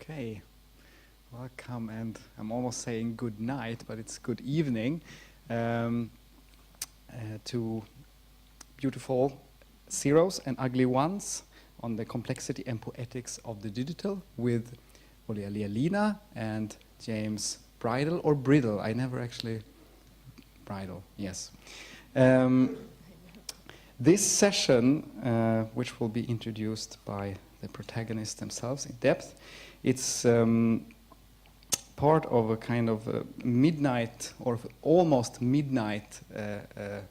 Okay, welcome, and I'm almost saying good night, but it's good evening to beautiful zeros and ugly ones on the complexity and poetics of the digital with Olia Lialina and James Bridle, or Bridle. I never actually... Bridle, yes. This session, which will be introduced by the protagonists themselves in depth, it's part of a kind of a midnight or almost midnight,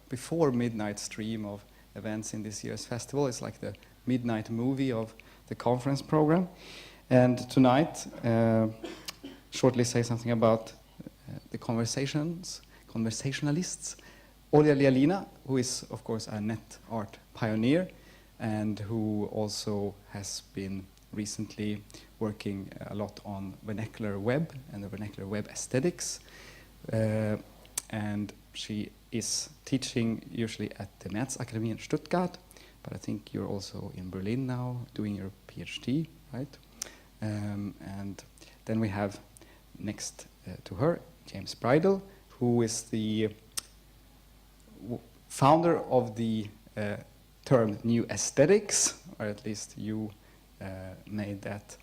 before midnight stream of events in this year's festival. It's like the midnight movie of the conference program. And tonight, shortly say something about the conversationalists. Olia Lialina, who is, of course, a net art pioneer and who also has been recently working a lot on vernacular web and the vernacular web aesthetics. And she is teaching usually at the Märzakademie in Stuttgart, but I think you're also in Berlin now doing your PhD, right? And then we have next to her, James Bridle, who is the founder of the term New Aesthetics, or at least you made that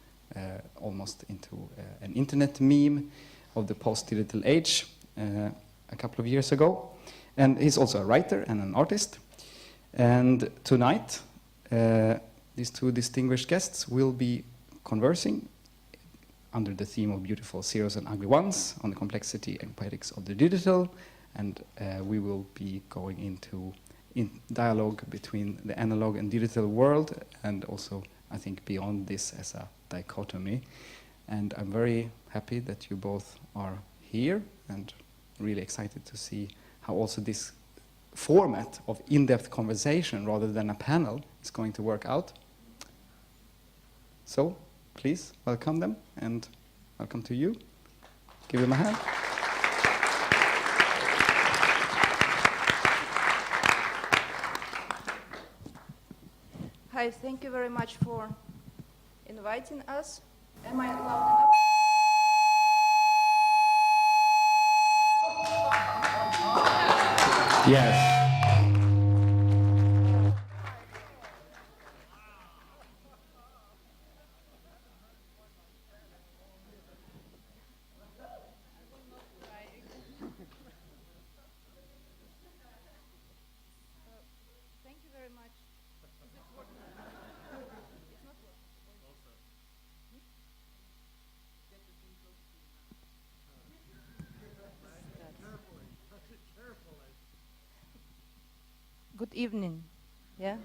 almost into an internet meme of the post-digital age a couple of years ago. And he's also a writer and an artist. And tonight, these two distinguished guests will be conversing under the theme of beautiful zeros and ugly ones on the complexity and poetics of the digital. And we will be going into dialogue between the analog and digital world, and also, I think, beyond this as a dichotomy. And I'm very happy that you both are here, and really excited to see how also this format of in-depth conversation rather than a panel is going to work out. So, please welcome them, and welcome to you. Give them a hand. Hi, thank you very much for inviting us. Am I loud enough? Yes. Thank you very much. Is it working? It's not working. Good evening. Yeah.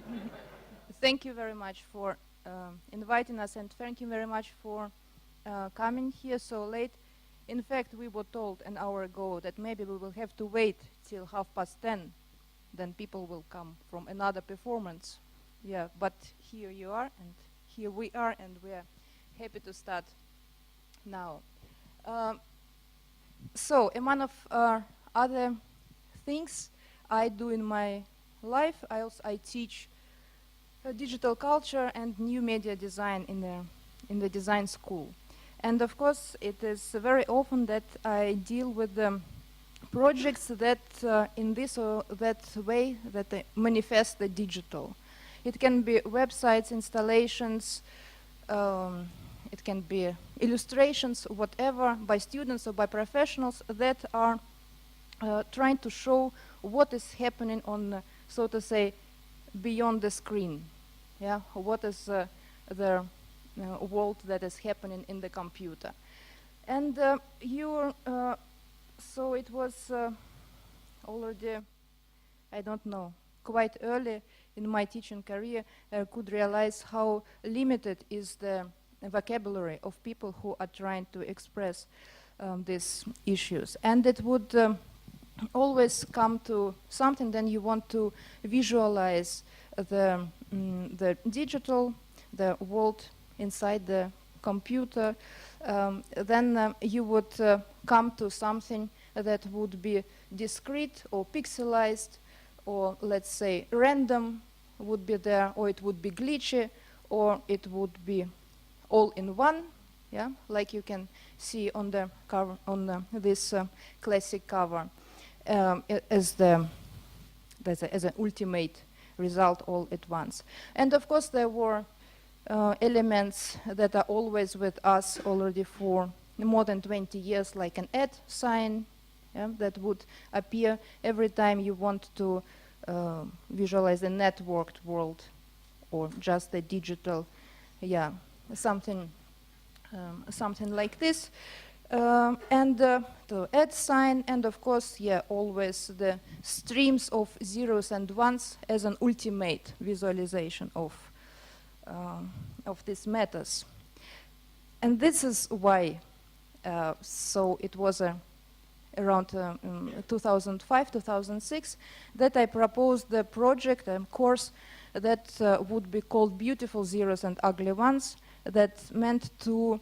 Thank you very much for inviting us, and thank you very much for coming here so late. In fact, we were told an hour ago that maybe we will have to wait till 10:30, then people will come from another performance. Yeah, but here you are, and here we are, and we are happy to start now. So, among of other things I do in my life, I teach digital culture and new media design in the design school. And of course, it is very often that I deal with the projects that in this or that way that they manifest the digital. It can be websites, installations, it can be illustrations, whatever, by students or by professionals that are trying to show what is happening on, so to say, beyond the screen. Yeah, what is the world that is happening in the computer. And so it was already, I don't know, quite early in my teaching career, I could realize how limited is the vocabulary of people who are trying to express these issues. And it would always come to something, then you want to visualize the digital, the world inside the computer, then you would come to something that would be discrete or pixelized, or let's say random would be there, or it would be glitchy, or it would be all in one, yeah, like you can see on the cover, on this classic cover, as as an ultimate result all at once. And of course there were elements that are always with us already for more than 20 years, like an @ sign, yeah, that would appear every time you want to visualize a networked world or just a digital, yeah, something like this. And the @ sign, and of course, yeah, always the streams of zeros and ones as an ultimate visualization of these matters. And this is why, so it was around 2005, 2006, that I proposed the project and course that would be called Beautiful Zeros and Ugly Ones, that meant to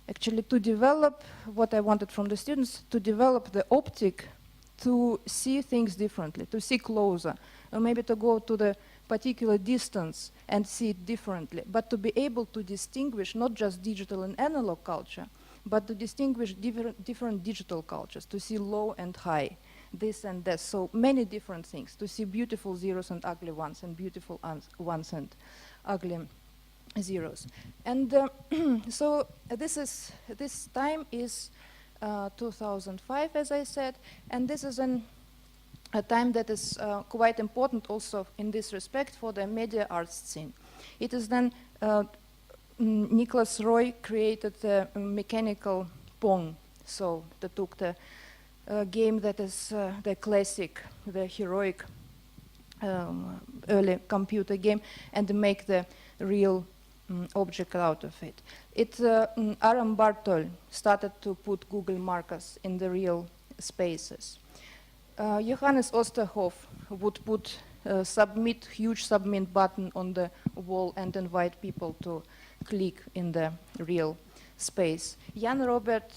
actually to develop what I wanted from the students, to develop the optic to see things differently, to see closer, or maybe to go to the particular distance and see it differently, but to be able to distinguish not just digital and analog culture, but to distinguish different digital cultures, to see low and high, this and that, so many different things, to see beautiful zeros and ugly ones, and beautiful ones and ugly zeros. And so this time is 2005, as I said, and this is a time that is quite important also in this respect for the media arts scene. It is then Nicholas Roy created the mechanical Pong, so they took the game that is the classic, the heroic early computer game, and make the real object out of it. Aaron Bartol started to put Google markers in the real spaces. Johannes Osterhoff would put huge submit button on the wall and invite people to click in the real space. Jan Robert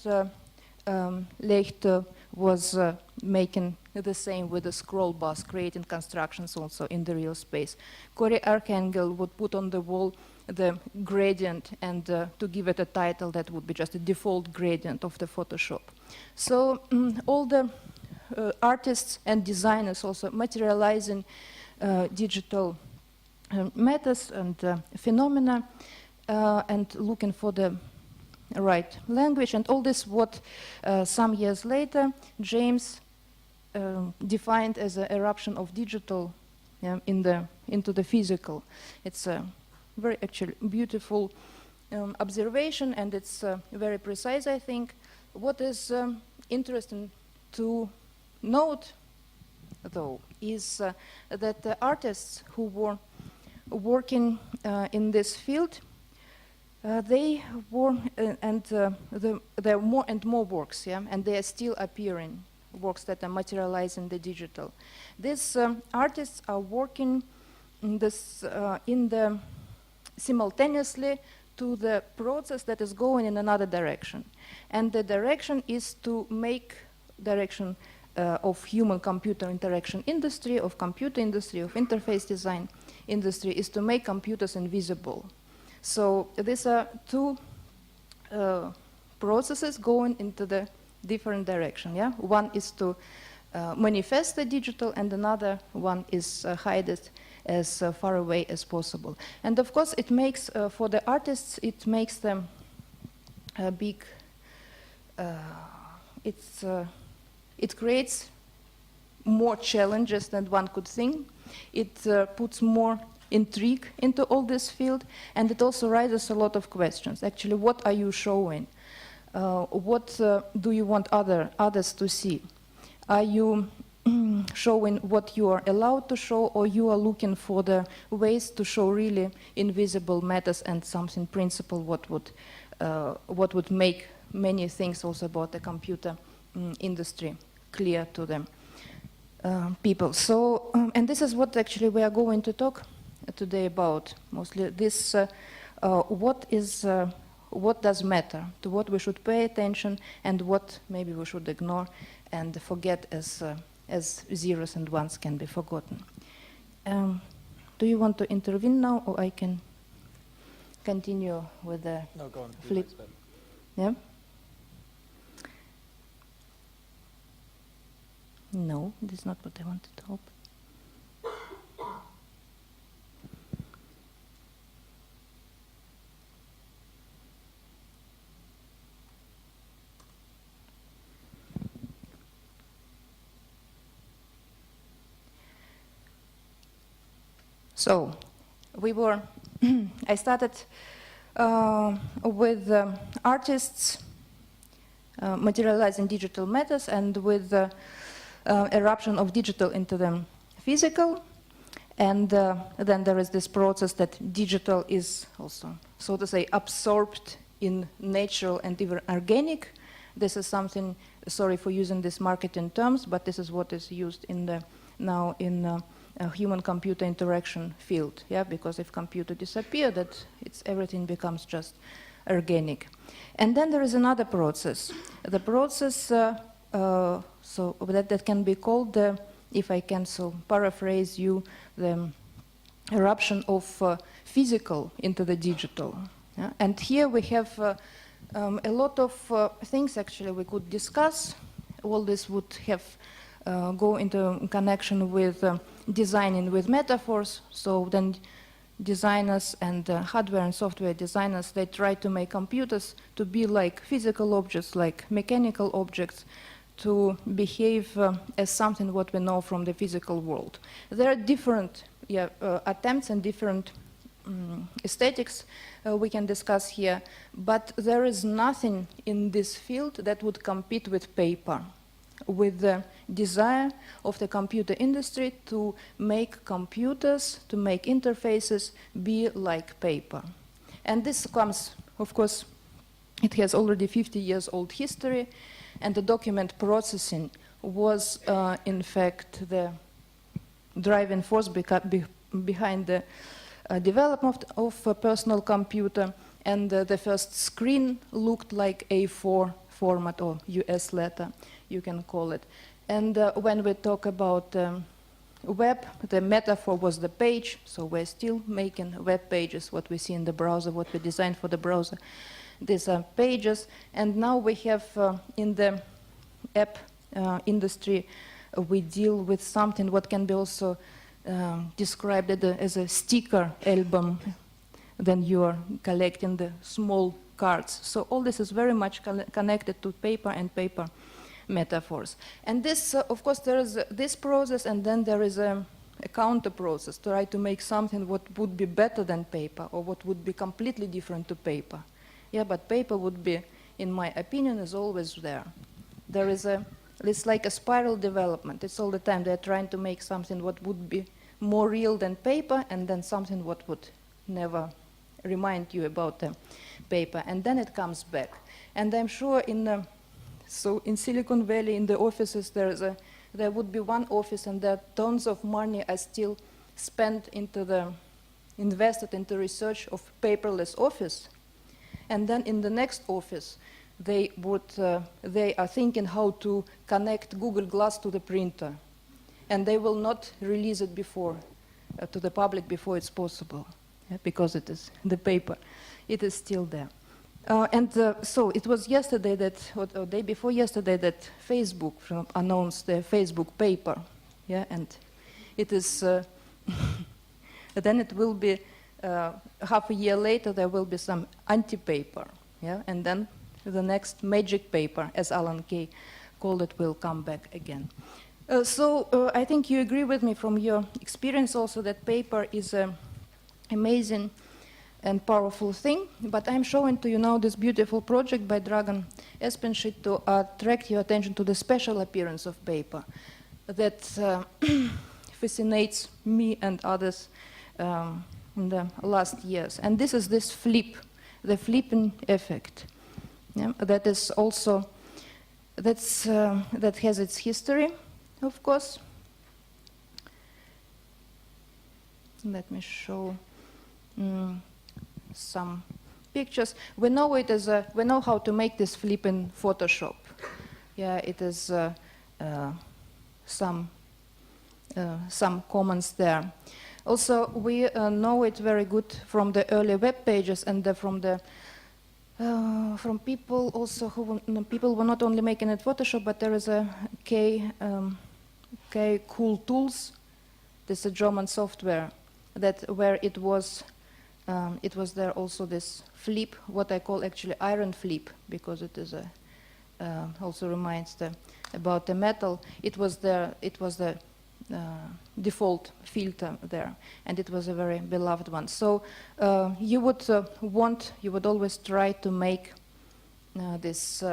Lechte was making the same with the scroll bus, creating constructions also in the real space. Corey Archangel would put on the wall the gradient and to give it a title that would be just a default gradient of the Photoshop. So all the artists and designers also materializing digital methods and phenomena and looking for the right language, and all this what some years later James defined as an eruption of digital into the physical. It's a very actually beautiful observation, and it's very precise, I think. What is interesting to note, though, is that the artists who were working in this field, they were, and there are more and more works, yeah, and they are still appearing, works that are materializing the digital. These artists are working in this simultaneously to the process that is going in another direction, and the direction is to make direction of human-computer interaction industry, of computer industry, of interface design industry, is to make computers invisible. So these are two processes going into the different direction. Yeah, one is to manifest the digital, and another one is hide it as far away as possible. And of course, it makes for the artists, it makes them a big. It creates more challenges than one could think. It puts more intrigue into all this field, and it also raises a lot of questions. Actually, what are you showing? What do you want others to see? Are you showing what you are allowed to show, or you are looking for the ways to show really invisible matters and something principle what would make many things also about the computer industry clear to them people. So, and this is what actually we are going to talk today about, mostly this, what does matter, to what we should pay attention, and what maybe we should ignore and forget as zeros and ones can be forgotten. Do you want to intervene now, or I can continue with the No, go on. flip? Yeah? No, this is not what I wanted to open. So, I started with artists materializing digital matters and with the eruption of digital into the physical. And then there is this process that digital is also, so to say, absorbed in natural and even organic. This is something, sorry for using this marketing terms, but this is what is used in the, now in human-computer interaction field, yeah, because if computer disappear, that everything becomes just organic. And then there is another process. The process, so that can be called, if I can so paraphrase you, the eruption of physical into the digital. Yeah? And here we have a lot of things actually we could discuss. All this would have go into connection with designing with metaphors. So then designers and hardware and software designers, they try to make computers to be like physical objects, like mechanical objects, to behave as something what we know from the physical world. There are different attempts and different aesthetics we can discuss here, but there is nothing in this field that would compete with paper, with the desire of the computer industry to make computers, to make interfaces be like paper. And this comes, of course, it has already 50 years old history, and the document processing was in fact the driving force behind the development of a personal computer, and the first screen looked like A4 format or US letter, you can call it. And when we talk about web, the metaphor was the page, so we're still making web pages, what we see in the browser, what we design for the browser. These are pages, and now we have in the app industry, we deal with something what can be also described as a sticker album. Then you are collecting the small cards. So all this is very much connected to paper and paper metaphors. And this, of course, there is this process, and then there is a counter process to try to make something what would be better than paper, or what would be completely different to paper. Yeah, but paper would be, in my opinion, is always there. There is it's like a spiral development. It's all the time they're trying to make something what would be more real than paper, and then something what would never remind you about the paper, and then it comes back. And I'm sure so in Silicon Valley, in the offices, there would be one office, and there tons of money are still spent invested into research of paperless office. And then in the next office, they are thinking how to connect Google Glass to the printer, and they will not release it before to the public before it's possible, because it is the paper, it is still there. So it was yesterday that, or day before yesterday, that Facebook announced the Facebook paper, yeah, and it is. Then it will be half a year later. There will be some anti-paper, yeah, and then the next magic paper, as Alan Kay called it, will come back again. So I think you agree with me from your experience also that paper is an amazing and powerful thing, but I'm showing to you now this beautiful project by Dragan Espenshit to attract your attention to the special appearance of paper that fascinates me and others in the last years. And this is this flip, the flipping effect. Yeah? That is also, that has its history, of course. Let me show some pictures. We know it as we know how to make this flip in Photoshop. Yeah, it is some comments there. Also, we know it very good from the early web pages and from the from people also people were not only making it Photoshop, but there is a Cool Tools. This is a German software that where it was there also this flip, what I call actually iron flip, because it is a also reminds about the metal. It was the default filter there, and it was a very beloved one. So you would always try to make this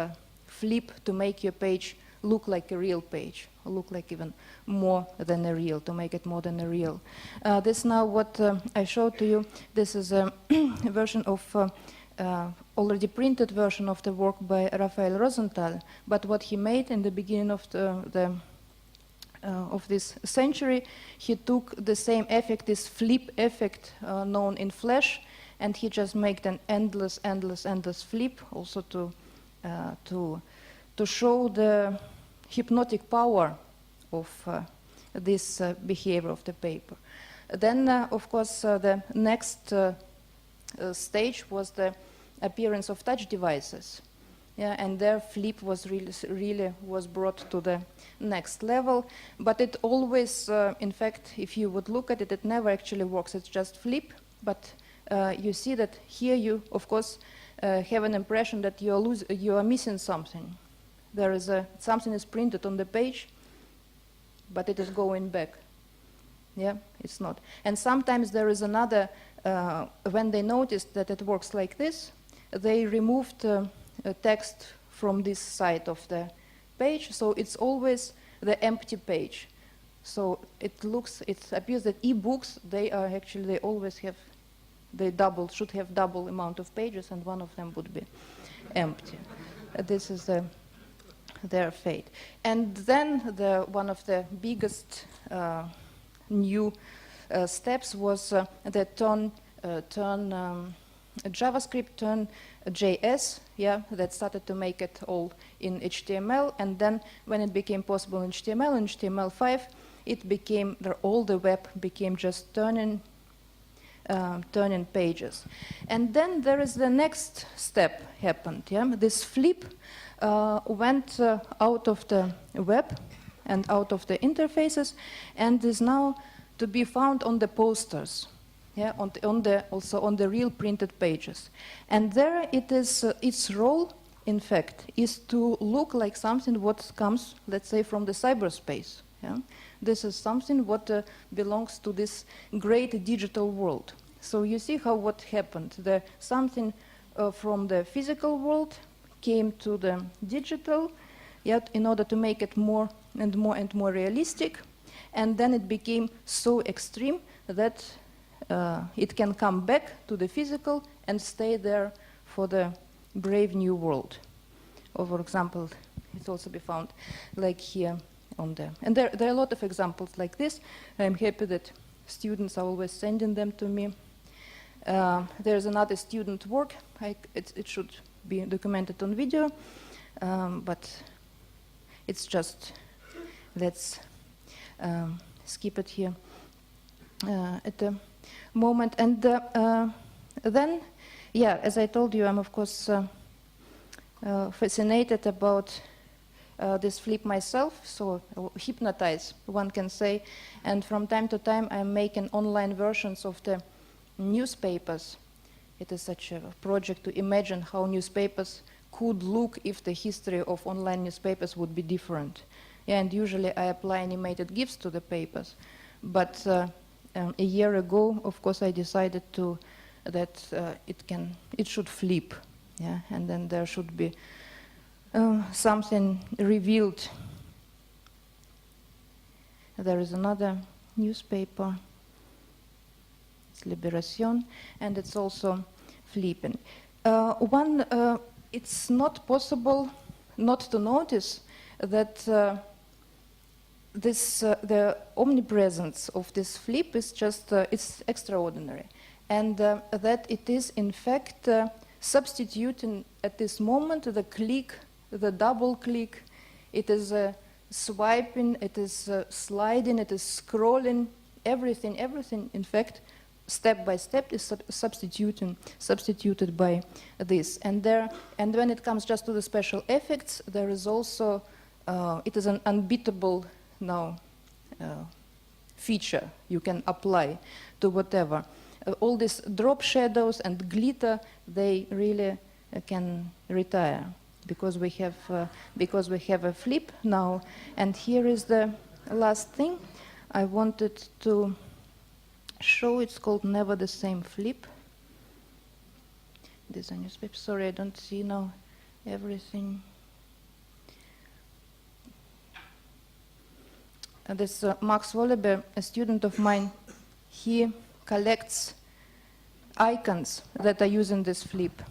flip to make your page look like a real page, or look like even more than a real, to make it more than a real. This now what I showed to you, this is a version of already printed version of the work by Raphael Rosenthal, but what he made in the beginning of of this century, he took the same effect, this flip effect known in Flash, and he just made an endless flip, also to show the hypnotic power of this behavior of the paper. Then, of course, the next stage was the appearance of touch devices. Yeah, and their flip was really was brought to the next level. But it always, in fact, if you would look at it, it never actually works. It's just flip. But you see that here you, of course, have an impression that you are missing something. There is something is printed on the page, but it is going back. Yeah, it's not. And sometimes there is another. When they noticed that it works like this, they removed text from this side of the page, so it's always the empty page. So it appears that e-books, they always have, should have double amount of pages, and one of them would be empty. This is their fate. And then one of the biggest new steps was the turn JavaScript, turn JS, yeah, that started to make it all in HTML, and then when it became possible in HTML, in HTML5, it became, all the web became just turning pages. And then there is the next step happened, yeah, this flip went out of the web and out of the interfaces, and is now to be found on the posters. Yeah, also on the real printed pages. And there it is, its role, in fact, is to look like something what comes, let's say, from the cyberspace. Yeah? This is something what belongs to this great digital world. So you see how what happened. Something from the physical world came to the digital, yet in order to make it more and more realistic. And then it became so extreme that it can come back to the physical and stay there for the brave new world. Or, for example, it's also be found like here on the... And there are a lot of examples like this. I'm happy that students are always sending them to me. There's another student work. It should be documented on video, but it's just... Let's skip it here at the moment. And then, yeah, as I told you, I'm of course fascinated about this flip myself, so hypnotized, one can say. And from time to time, I'm making online versions of the newspapers. It is such a project to imagine how newspapers could look if the history of online newspapers would be different. Yeah, and usually I apply animated GIFs to the papers. But a year ago, of course, I decided that it should flip, yeah, and then there should be something revealed. There is another newspaper, it's Libération, and it's also flipping. It's not possible not to notice that the omnipresence of this flip is just, it's extraordinary. And that it is, in fact, substituting at this moment the click, the double click, it is swiping, it is sliding, it is scrolling, everything, in fact, step by step is substituted by this. And when it comes just to the special effects, there is also it is an unbeatable now feature you can apply to whatever. All these drop shadows and glitter, they really can retire because we have a flip now. And here is the last thing I wanted to show. It's called Never the Same Flip. This on newspaper. Sorry, I don't see now everything. This Max Wolleber, a student of mine, he collects icons that are using this flip.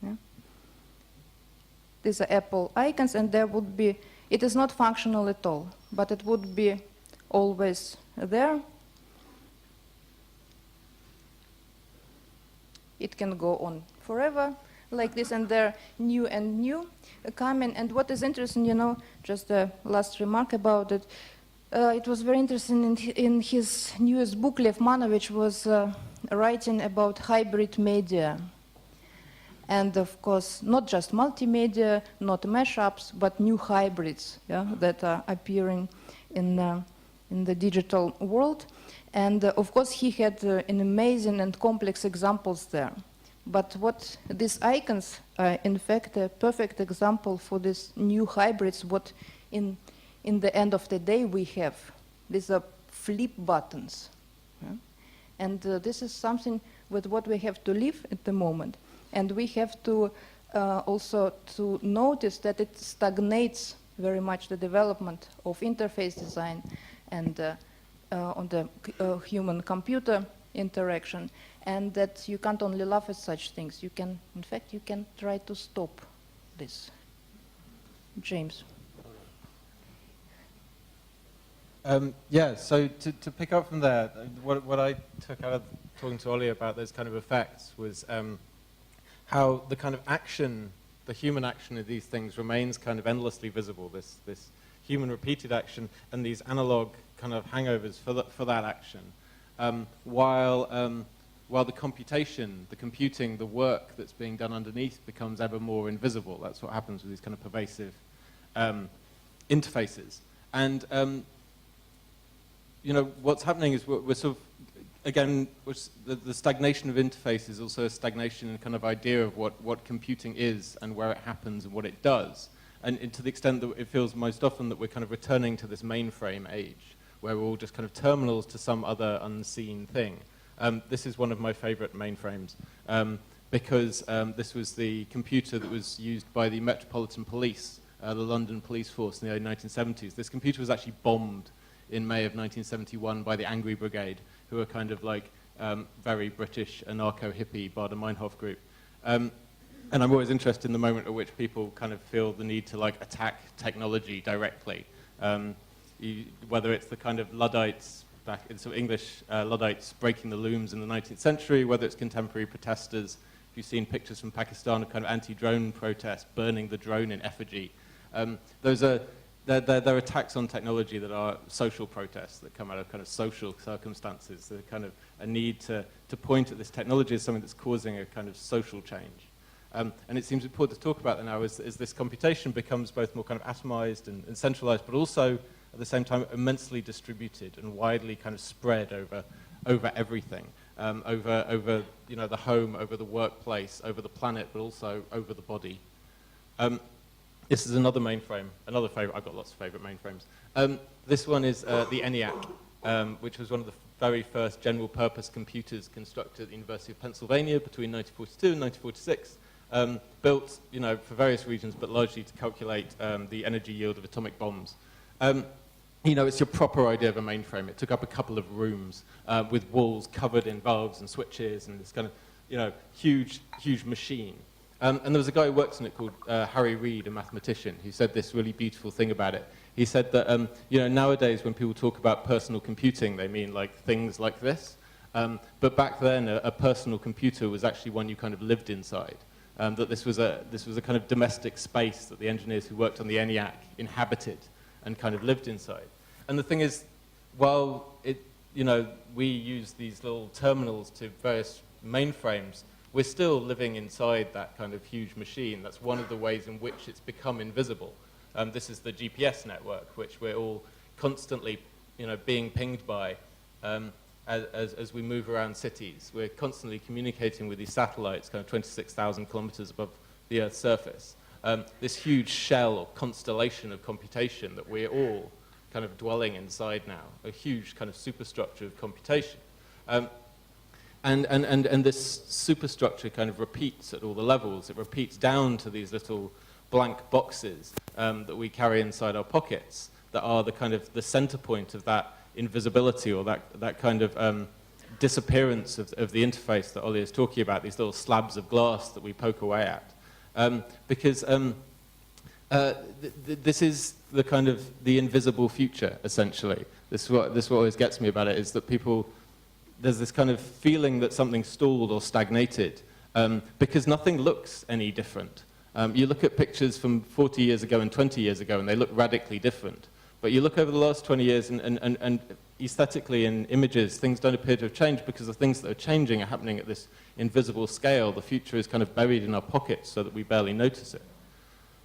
Yeah? These are Apple icons, and there would be, it is not functional at all, but it would be always there. It can go on forever like this, and they're new and new coming. And what is interesting, you know, just a last remark about it, it was very interesting in his newest book, Lev Manovich was writing about hybrid media. And of course, not just multimedia, not mashups, but new hybrids, yeah, that are appearing in the digital world. And of course, he had an amazing and complex examples there. But what these icons are, in fact, a perfect example for these new hybrids, what in the end of the day we have. These are flip buttons. Yeah? And this is something with what we have to live at the moment. And we have to also to notice that it stagnates very much the development of interface design and on the human-computer interaction, and that you can't only laugh at such things. You can, in fact, you can try to stop this. James. Yeah, so to pick up from there, what I took out of talking to Olia about those kind of effects was how the kind of action, the human action of these things remains kind of endlessly visible, this human repeated action and these analog kind of hangovers for that action, while the computation, the computing, the work that's being done underneath becomes ever more invisible. That's what happens with these kind of pervasive interfaces. And you know, what's happening is we're sort of, again, the stagnation of interface is also a stagnation in kind of idea of what computing is and where it happens and what it does. And to the extent that it feels most often that we're kind of returning to this mainframe age, where we're all just kind of terminals to some other unseen thing. This is one of my favorite mainframes, because this was the computer that was used by the Metropolitan Police, the London police force in the early 1970s. This computer was actually bombed in May of 1971 by the Angry Brigade, who are kind of like very British anarcho-hippie Baader-Meinhof group. And I'm always interested in the moment at which people kind of feel the need to like attack technology directly. Whether it's the kind of Luddites, back in sort of English Luddites breaking the looms in the 19th century, whether it's contemporary protesters. If you've seen pictures from Pakistan of kind of anti-drone protests, burning the drone in effigy. They're attacks on technology that are social protests that come out of kind of social circumstances. They're kind of a need to point at this technology as something that's causing a kind of social change. And it seems important to talk about that now as this computation becomes both more kind of atomized and centralized, but also at the same time immensely distributed and widely kind of spread over everything, over you know, the home, over the workplace, over the planet, but also over the body. This is another mainframe, another favorite. I've got lots of favorite mainframes. This one is the ENIAC, which was one of the very first general purpose computers constructed at the University of Pennsylvania between 1942 and 1946. Built, you know, for various reasons, but largely to calculate the energy yield of atomic bombs. You know, it's your proper idea of a mainframe. It took up a couple of rooms with walls covered in valves and switches and this kind of, you know, huge machine. And there was a guy who worked on it called Harry Reid, a mathematician, who said this really beautiful thing about it. He said that, you know, nowadays when people talk about personal computing, they mean like things like this. But back then, a personal computer was actually one you kind of lived inside. That this was a kind of domestic space that the engineers who worked on the ENIAC inhabited and kind of lived inside. And the thing is, while we use these little terminals to various mainframes, we're still living inside that kind of huge machine. That's one of the ways in which it's become invisible. This is the GPS network, which we're all constantly, being pinged by as we move around cities. We're constantly communicating with these satellites, kind of 26,000 kilometers above the Earth's surface. This huge shell or constellation of computation that we're all kind of dwelling inside now, a huge kind of superstructure of computation. And this superstructure kind of repeats at all the levels. It repeats down to these little blank boxes that we carry inside our pockets that are the kind of the center point of that invisibility, or that kind of disappearance of the interface that Olia is talking about, these little slabs of glass that we poke away at. Because this is the kind of the invisible future, essentially. This is what always gets me about it, is that there's this kind of feeling that something's stalled or stagnated, because nothing looks any different. You look at pictures from 40 years ago and 20 years ago, and they look radically different. But you look over the last 20 years, and aesthetically in images, things don't appear to have changed, because the things that are changing are happening at this invisible scale. The future is kind of buried in our pockets so that we barely notice it.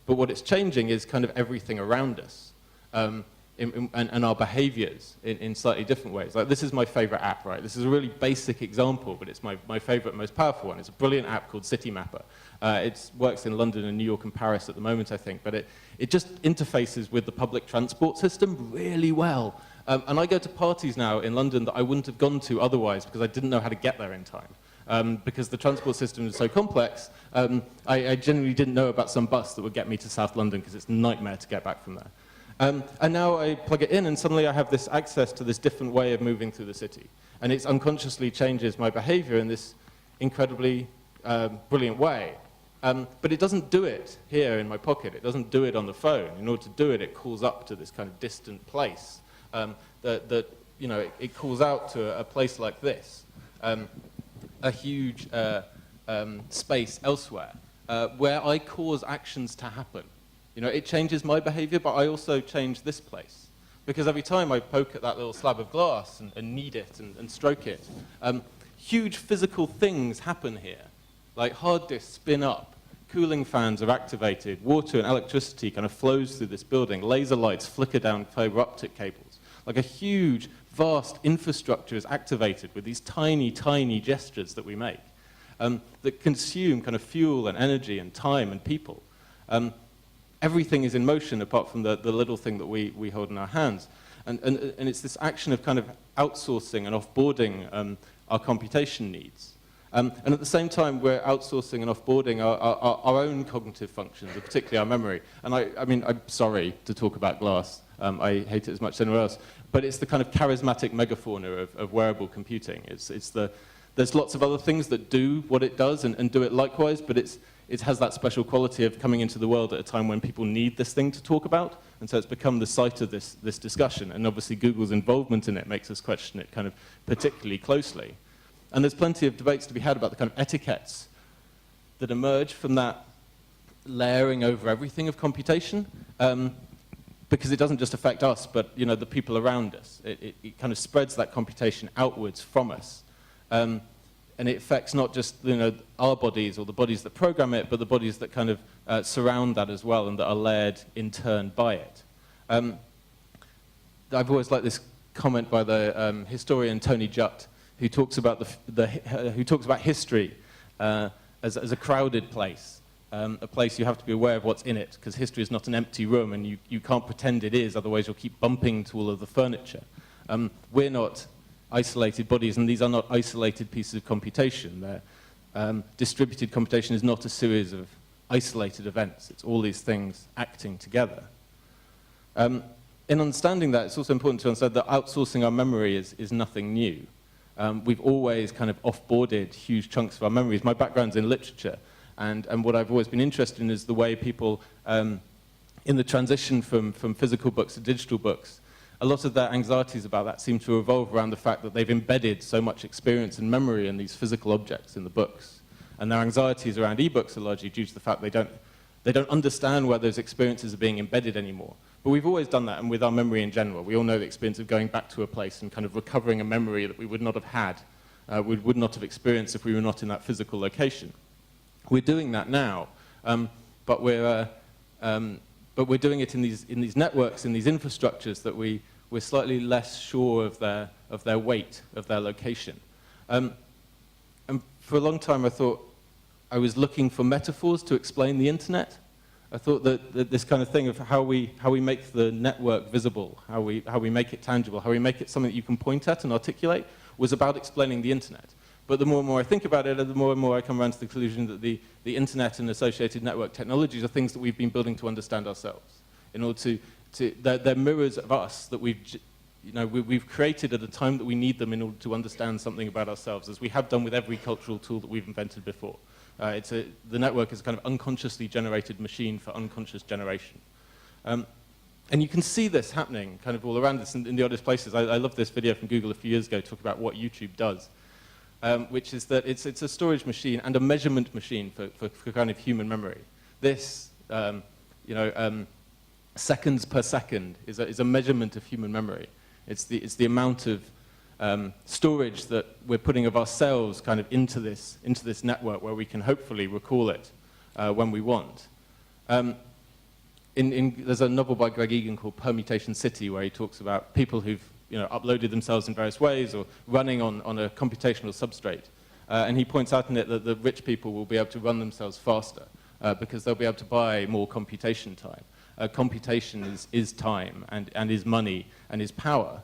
But what it's changing is kind of everything around us, and our behaviors in slightly different ways. Like, this is my favorite app, right? This is a really basic example, but it's my favorite, most powerful one. It's a brilliant app called City Mapper. It works in London and New York and Paris at the moment, I think, but it just interfaces with the public transport system really well. And I go to parties now in London that I wouldn't have gone to otherwise, because I didn't know how to get there in time. Because the transport system is so complex, I genuinely didn't know about some bus that would get me to South London, because it's a nightmare to get back from there. And now I plug it in, and suddenly I have this access to this different way of moving through the city. And it unconsciously changes my behavior in this incredibly brilliant way. But it doesn't do it here in my pocket. It doesn't do it on the phone. In order to do it, it calls up to this kind of distant place. It calls out to a place like this, a huge space elsewhere, where I cause actions to happen. It changes my behavior, but I also change this place. Because every time I poke at that little slab of glass and knead it and stroke it, huge physical things happen here. Like hard disks spin up, cooling fans are activated, water and electricity kind of flows through this building, laser lights flicker down fiber optic cables. Like a huge, vast infrastructure is activated with these tiny, tiny gestures that we make, that consume kind of fuel and energy and time and people. Everything is in motion apart from the little thing that we hold in our hands. And it's this action of kind of outsourcing and offboarding our computation needs. And at the same time, we're outsourcing and offboarding our own cognitive functions, and particularly our memory. And I mean, I'm sorry to talk about glass. I hate it as much as anyone else. But it's the kind of charismatic megafauna of wearable computing. There's lots of other things that do what it does and do it likewise, but it has that special quality of coming into the world at a time when people need this thing to talk about. And so it's become the site of this discussion. And obviously Google's involvement in it makes us question it kind of particularly closely. And there's plenty of debates to be had about the kind of etiquettes that emerge from that layering over everything of computation, because it doesn't just affect us, but the people around us. It kind of spreads that computation outwards from us. And it affects not just our bodies or the bodies that program it, but the bodies that kind of surround that as well, and that are layered in turn by it. I've always liked this comment by the historian Tony Judt, who talks about history as a crowded place, a place you have to be aware of what's in it, because history is not an empty room, and you can't pretend it is, otherwise you'll keep bumping to all of the furniture. We're not isolated bodies, and these are not isolated pieces of computation. Distributed computation is not a series of isolated events. It's all these things acting together. In understanding that, it's also important to understand that outsourcing our memory is nothing new. We've always kind of offboarded huge chunks of our memories. My background's in literature, and what I've always been interested in is the way people, in the transition from physical books to digital books, a lot of their anxieties about that seem to revolve around the fact that they've embedded so much experience and memory in these physical objects in the books. And their anxieties around ebooks are largely due to the fact they don't They don't understand where those experiences are being embedded anymore. But we've always done that, and with our memory in general. We all know the experience of going back to a place and kind of recovering a memory that we would not have had, we would not have experienced if we were not in that physical location. We're doing that now, but we're doing it in these networks, in these infrastructures that we're slightly less sure of their weight, of their location. And for a long time, I thought I was looking for metaphors to explain the internet. I thought that this kind of thing of how we make the network visible, how we make it tangible, how we make it something that you can point at and articulate, was about explaining the internet. But the more and more I think about it, the more and more I come around to the conclusion that the internet and associated network technologies are things that we've been building to understand ourselves. In order they're mirrors of us that we've created at a time that we need them in order to understand something about ourselves, as we have done with every cultural tool that we've invented before. The network is a kind of unconsciously generated machine for unconscious generation. And you can see this happening kind of all around us in the oddest places. I love this video from Google a few years ago talking about what YouTube does, which is that it's a storage machine and a measurement machine for kind of human memory. This, seconds per second is a measurement of human memory. It's the amount of storage that we're putting of ourselves kind of into this network where we can hopefully recall it when we want. There's a novel by Greg Egan called Permutation City, where he talks about people who've uploaded themselves in various ways or running on a computational substrate. And he points out in it that the rich people will be able to run themselves faster because they'll be able to buy more computation time. Computation is time and is money and is power,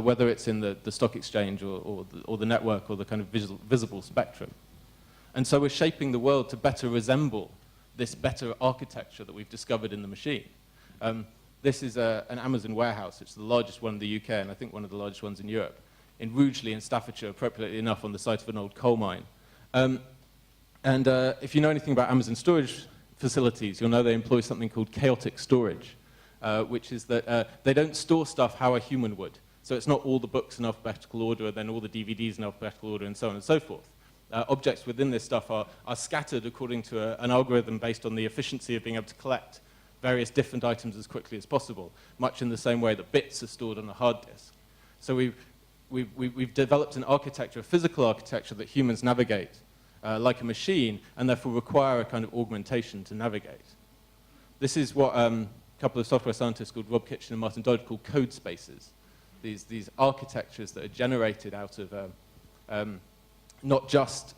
whether it's in the stock exchange or the network or the kind of visible spectrum. And so we're shaping the world to better resemble this better architecture that we've discovered in the machine. This is an Amazon warehouse. It's the largest one in the UK, and I think one of the largest ones in Europe, in Rugeley in Staffordshire, appropriately enough, on the site of an old coal mine. If you know anything about Amazon storage facilities, you'll know they employ something called chaotic storage, which is that they don't store stuff how a human would. So it's not all the books in alphabetical order, then all the DVDs in alphabetical order, and so on and so forth. Objects within this stuff are scattered according to an algorithm based on the efficiency of being able to collect various different items as quickly as possible, much in the same way that bits are stored on a hard disk. So we've developed an architecture, a physical architecture that humans navigate like a machine, and therefore require a kind of augmentation to navigate. This is what a couple of software scientists called Rob Kitchen and Martin Dodge call code spaces. These architectures that are generated out of not just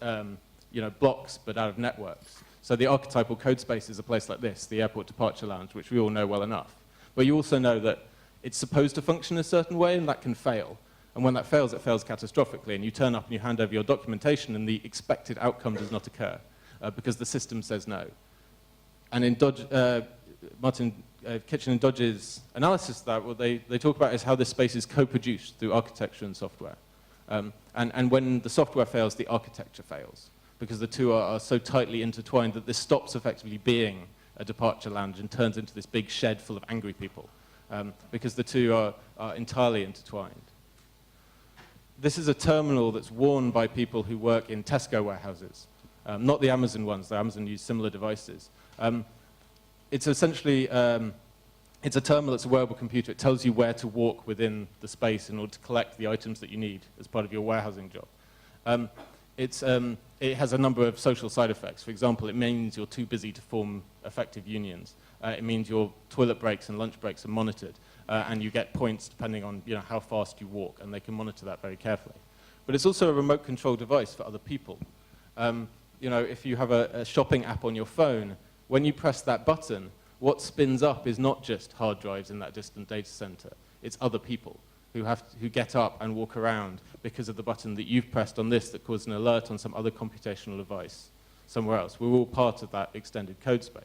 blocks, but out of networks. So the archetypal code space is a place like this, the airport departure lounge, which we all know well enough. But you also know that it's supposed to function a certain way, and that can fail. And when that fails, it fails catastrophically, and you turn up and you hand over your documentation, and the expected outcome does not occur because the system says no. And in Martin Kitchen and Dodge's analysis of that, what they talk about is how this space is co-produced through architecture and software. And when the software fails, the architecture fails, because the two are so tightly intertwined that this stops effectively being a departure lounge and turns into this big shed full of angry people, because the two are entirely intertwined. This is a terminal that's worn by people who work in Tesco warehouses, not the Amazon ones. The Amazon use similar devices. It's essentially, it's a terminal, it's a wearable computer. It tells you where to walk within the space in order to collect the items that you need as part of your warehousing job. It has a number of social side effects. For example, it means you're too busy to form effective unions. It means your toilet breaks and lunch breaks are monitored, and you get points depending on how fast you walk, and they can monitor that very carefully. But it's also a remote control device for other people. If you have a shopping app on your phone, when you press that button, what spins up is not just hard drives in that distant data center. It's other people who get up and walk around because of the button that you've pressed on this that caused an alert on some other computational device somewhere else. We're all part of that extended code space.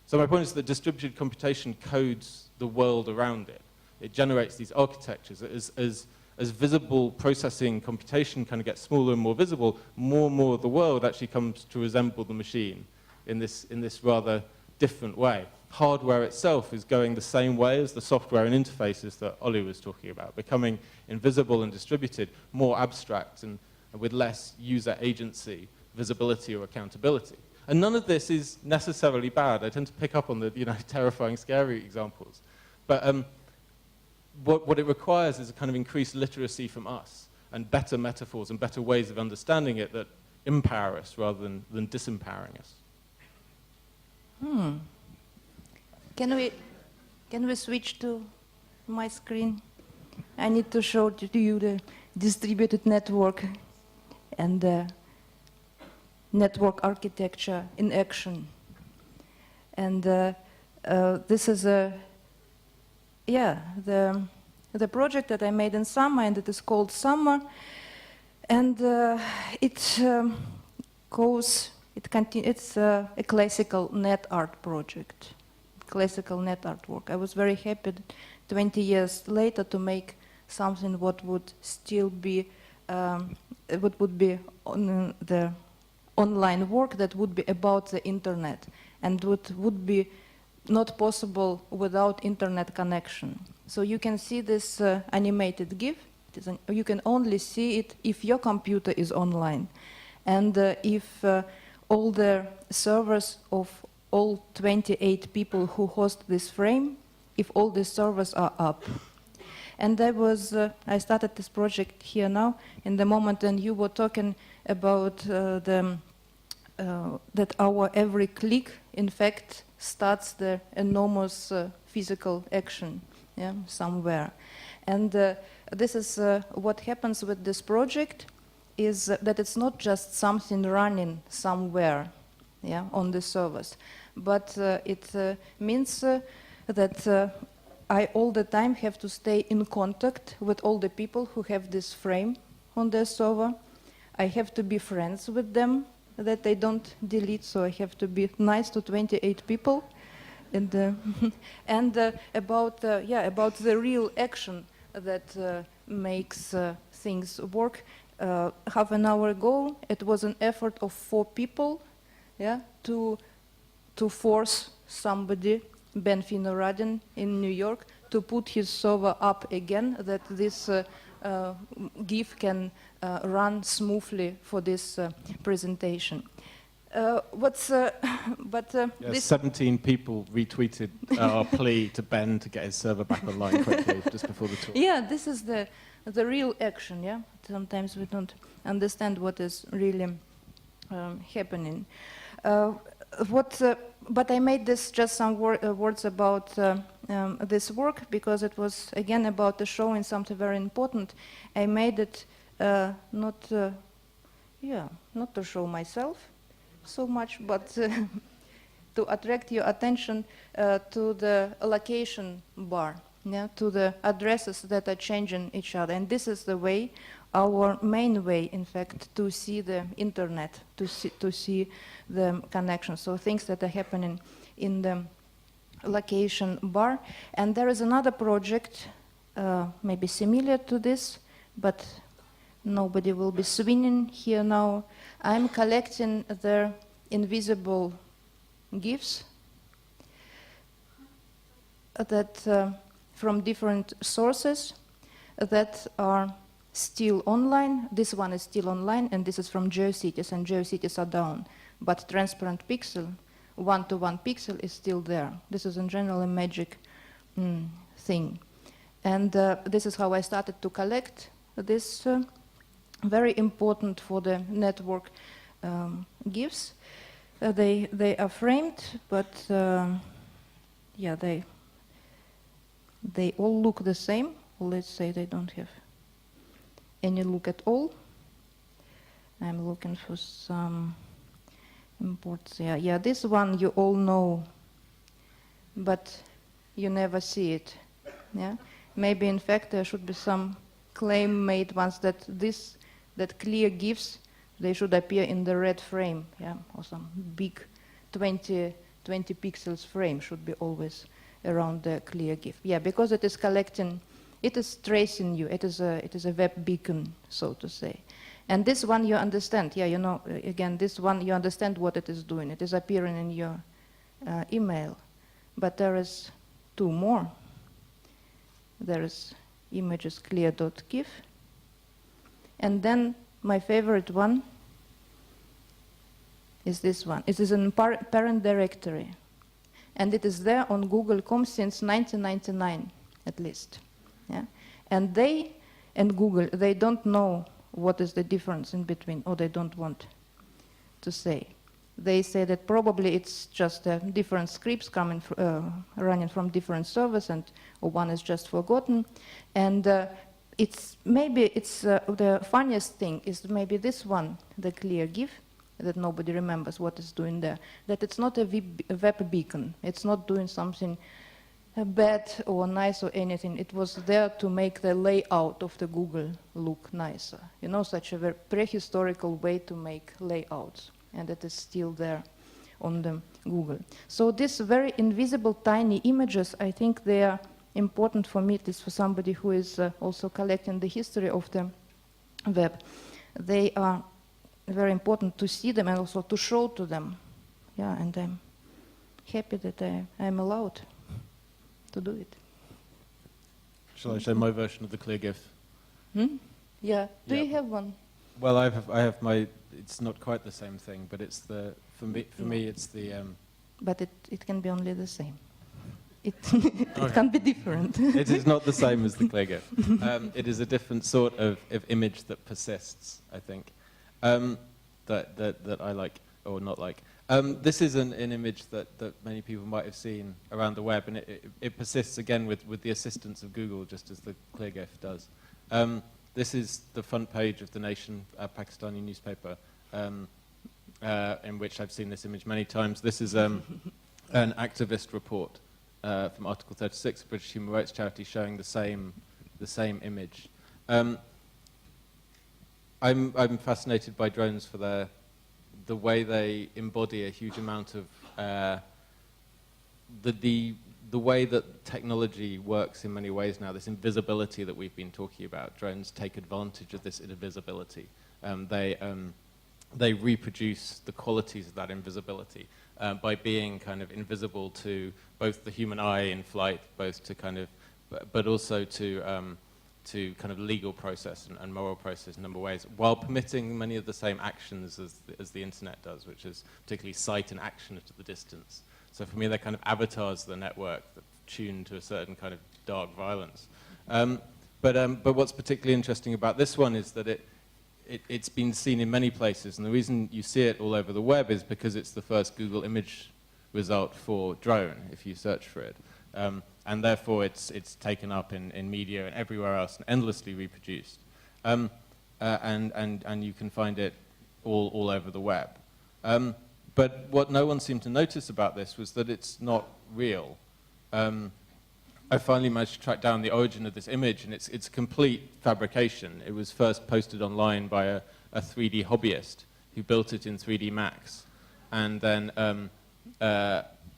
So my point is that distributed computation codes the world around it. It generates these architectures. As visible processing computation kind of gets smaller and more visible, more and more of the world actually comes to resemble the machine in this rather different way. Hardware itself is going the same way as the software and interfaces that Olia was talking about, becoming invisible and distributed, more abstract and with less user agency, visibility, or accountability. And none of this is necessarily bad. I tend to pick up on the terrifying, scary examples. But what it requires is a kind of increased literacy from us and better metaphors and better ways of understanding it that empower us rather than disempowering us. Can we switch to my screen? I need to show to you the distributed network and the network architecture in action. And this is the project that I made in summer, and it is called Summer. And it's a classical net art project, classical net artwork. I was very happy 20 years later to make something what would still be, what would be on the online work that would be about the internet and would be not possible without internet connection. So you can see this animated GIF. You can only see it if your computer is online and if all the servers of all 28 people who host this frame, if all the servers are up. And I started this project here now in the moment when you were talking about that our every click, in fact, starts the enormous physical action somewhere. And this is what happens with this project, is that it's not just something running somewhere on the servers, but it means that I all the time have to stay in contact with all the people who have this frame on their server. I have to be friends with them, that they don't delete, so I have to be nice to 28 people. And, about the real action that makes things work. Half an hour ago, it was an effort of 4 people to force somebody, Ben Finneradin in New York, to put his server up again, that this GIF can run smoothly for this presentation. But 17 people retweeted our plea to Ben to get his server back online quickly just before the talk. Yeah, this is the real action. Yeah, sometimes we don't understand what is really happening. But I made this just some words about this work because it was again about showing something very important. I made it not to show myself so much, but to attract your attention to the location bar, to the addresses that are changing each other. And this is the way, our main way, in fact, to see the internet, to see the connection. So things that are happening in the location bar. And there is another project, maybe similar to this, but nobody will be swinging here now. I'm collecting the invisible GIFs that from different sources that are still online. This one is still online, and this is from GeoCities, and GeoCities are down. But transparent pixel, one-to-one pixel, is still there. This is in general a magic thing. And this is how I started to collect this very important for the network GIFs. They are framed, but they all look the same. Let's say they don't have any look at all. I'm looking for some imports. Yeah, this one you all know, but you never see it. Yeah, maybe in fact there should be some claim made once that clear GIFs, they should appear in the red frame, or some big 20 pixels frame should be always around the clear GIF. Yeah, because it is collecting, it is tracing you. It is a web beacon, so to say. And this one you understand. Yeah, again, this one you understand what it is doing. It is appearing in your email. But there is 2 more. There is images clear.gif. And then my favorite one, is this one. It is in parent directory. And it is there on Google.com since 1999, at least. Yeah? And they and Google, they don't know what is the difference in between, or they don't want to say. They say that probably it's just different scripts coming running from different servers, or one is just forgotten. And the funniest thing is maybe this one, the clear GIF, that nobody remembers what it's doing there, that it's not a web beacon. It's not doing something bad or nice or anything. It was there to make the layout of the Google look nicer. You know, such a very prehistorical way to make layouts. And it is still there on the Google. So these very invisible tiny images, I think they are important for me, at least for somebody who is also collecting the history of the web. They are very important to see them and also to show to them. Yeah, and I'm happy that I'm allowed to do it. Shall I show my version of the clear GIF? Yeah. Do Yeah. you have one? Well, I have my. It's not quite the same thing, but it's the for me it's the. But it can be only the same. It can be different. It is not the same as the clear GIF. It is a different sort of image that persists, I think, that I like or not like. This is an image that many people might have seen around the web, and it persists again with the assistance of Google, just as the clear GIF does. This is the front page of The Nation, a Pakistani newspaper, in which I've seen this image many times. This is an activist report from Article 36, a British human rights charity, showing the same image. I'm fascinated by drones for the way they embody a huge amount of the way that technology works in many ways now, this invisibility that we've been talking about. Drones take advantage of this invisibility. They reproduce the qualities of that invisibility by being kind of invisible to both the human eye in flight, both to kind of, but also to kind of legal process and moral process in a number of ways, while permitting many of the same actions as the internet does, which is particularly sight and action at the distance. So for me, they're kind of avatars of the network that tune to a certain kind of dark violence. But what's particularly interesting about this one is that it's been seen in many places, and the reason you see it all over the web is because it's the first Google image result for drone, if you search for it. And therefore it's taken up in media and everywhere else and endlessly reproduced. And you can find it all over the web. But what no one seemed to notice about this was that it's not real. I finally managed to track down the origin of this image, and it's complete fabrication. It was first posted online by a 3D hobbyist who built it in 3D Max. And then,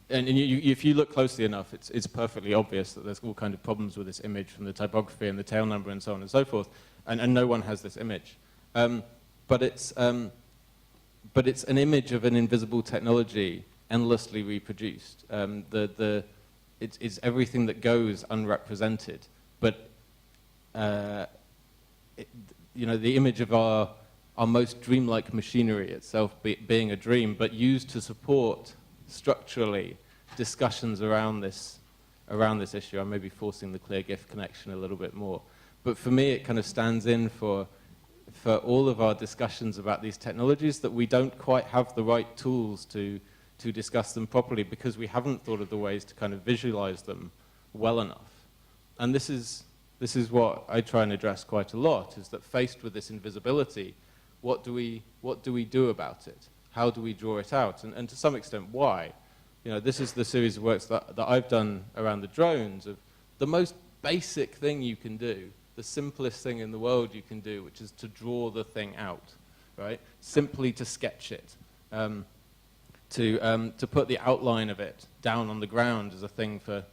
if you look closely enough, it's perfectly obvious that there's all kind of problems with this image, from the typography and the tail number and so on and so forth, and no one has this image. But it's an image of an invisible technology endlessly reproduced. It's everything that goes unrepresented. But the image of our most dreamlike machinery itself being a dream, but used to support structurally discussions around this issue. I may be forcing the clear GIF connection a little bit more. But for me, it kind of stands in for all of our discussions about these technologies, that we don't quite have the right tools to discuss them properly because we haven't thought of the ways to kind of visualize them well enough. And this is what I try and address quite a lot, is that faced with this invisibility, what do we do about it? How do we draw it out? And to some extent, why? This is the series of works that I've done around the drones, of the most basic thing you can do, the simplest thing in the world you can do, which is to draw the thing out, right? Simply to sketch it, to put the outline of it down on the ground as a thing for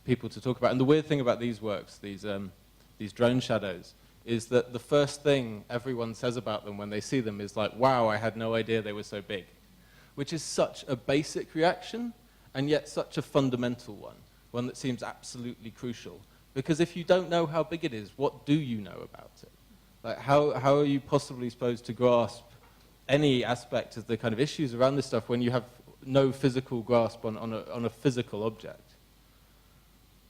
people to talk about. And the weird thing about these works, these drone shadows, is that the first thing everyone says about them when they see them is like, wow, I had no idea they were so big, which is such a basic reaction, and yet such a fundamental one that seems absolutely crucial. Because if you don't know how big it is, what do you know about it? Like, how are you possibly supposed to grasp any aspect of the kind of issues around this stuff when you have no physical grasp on a physical object.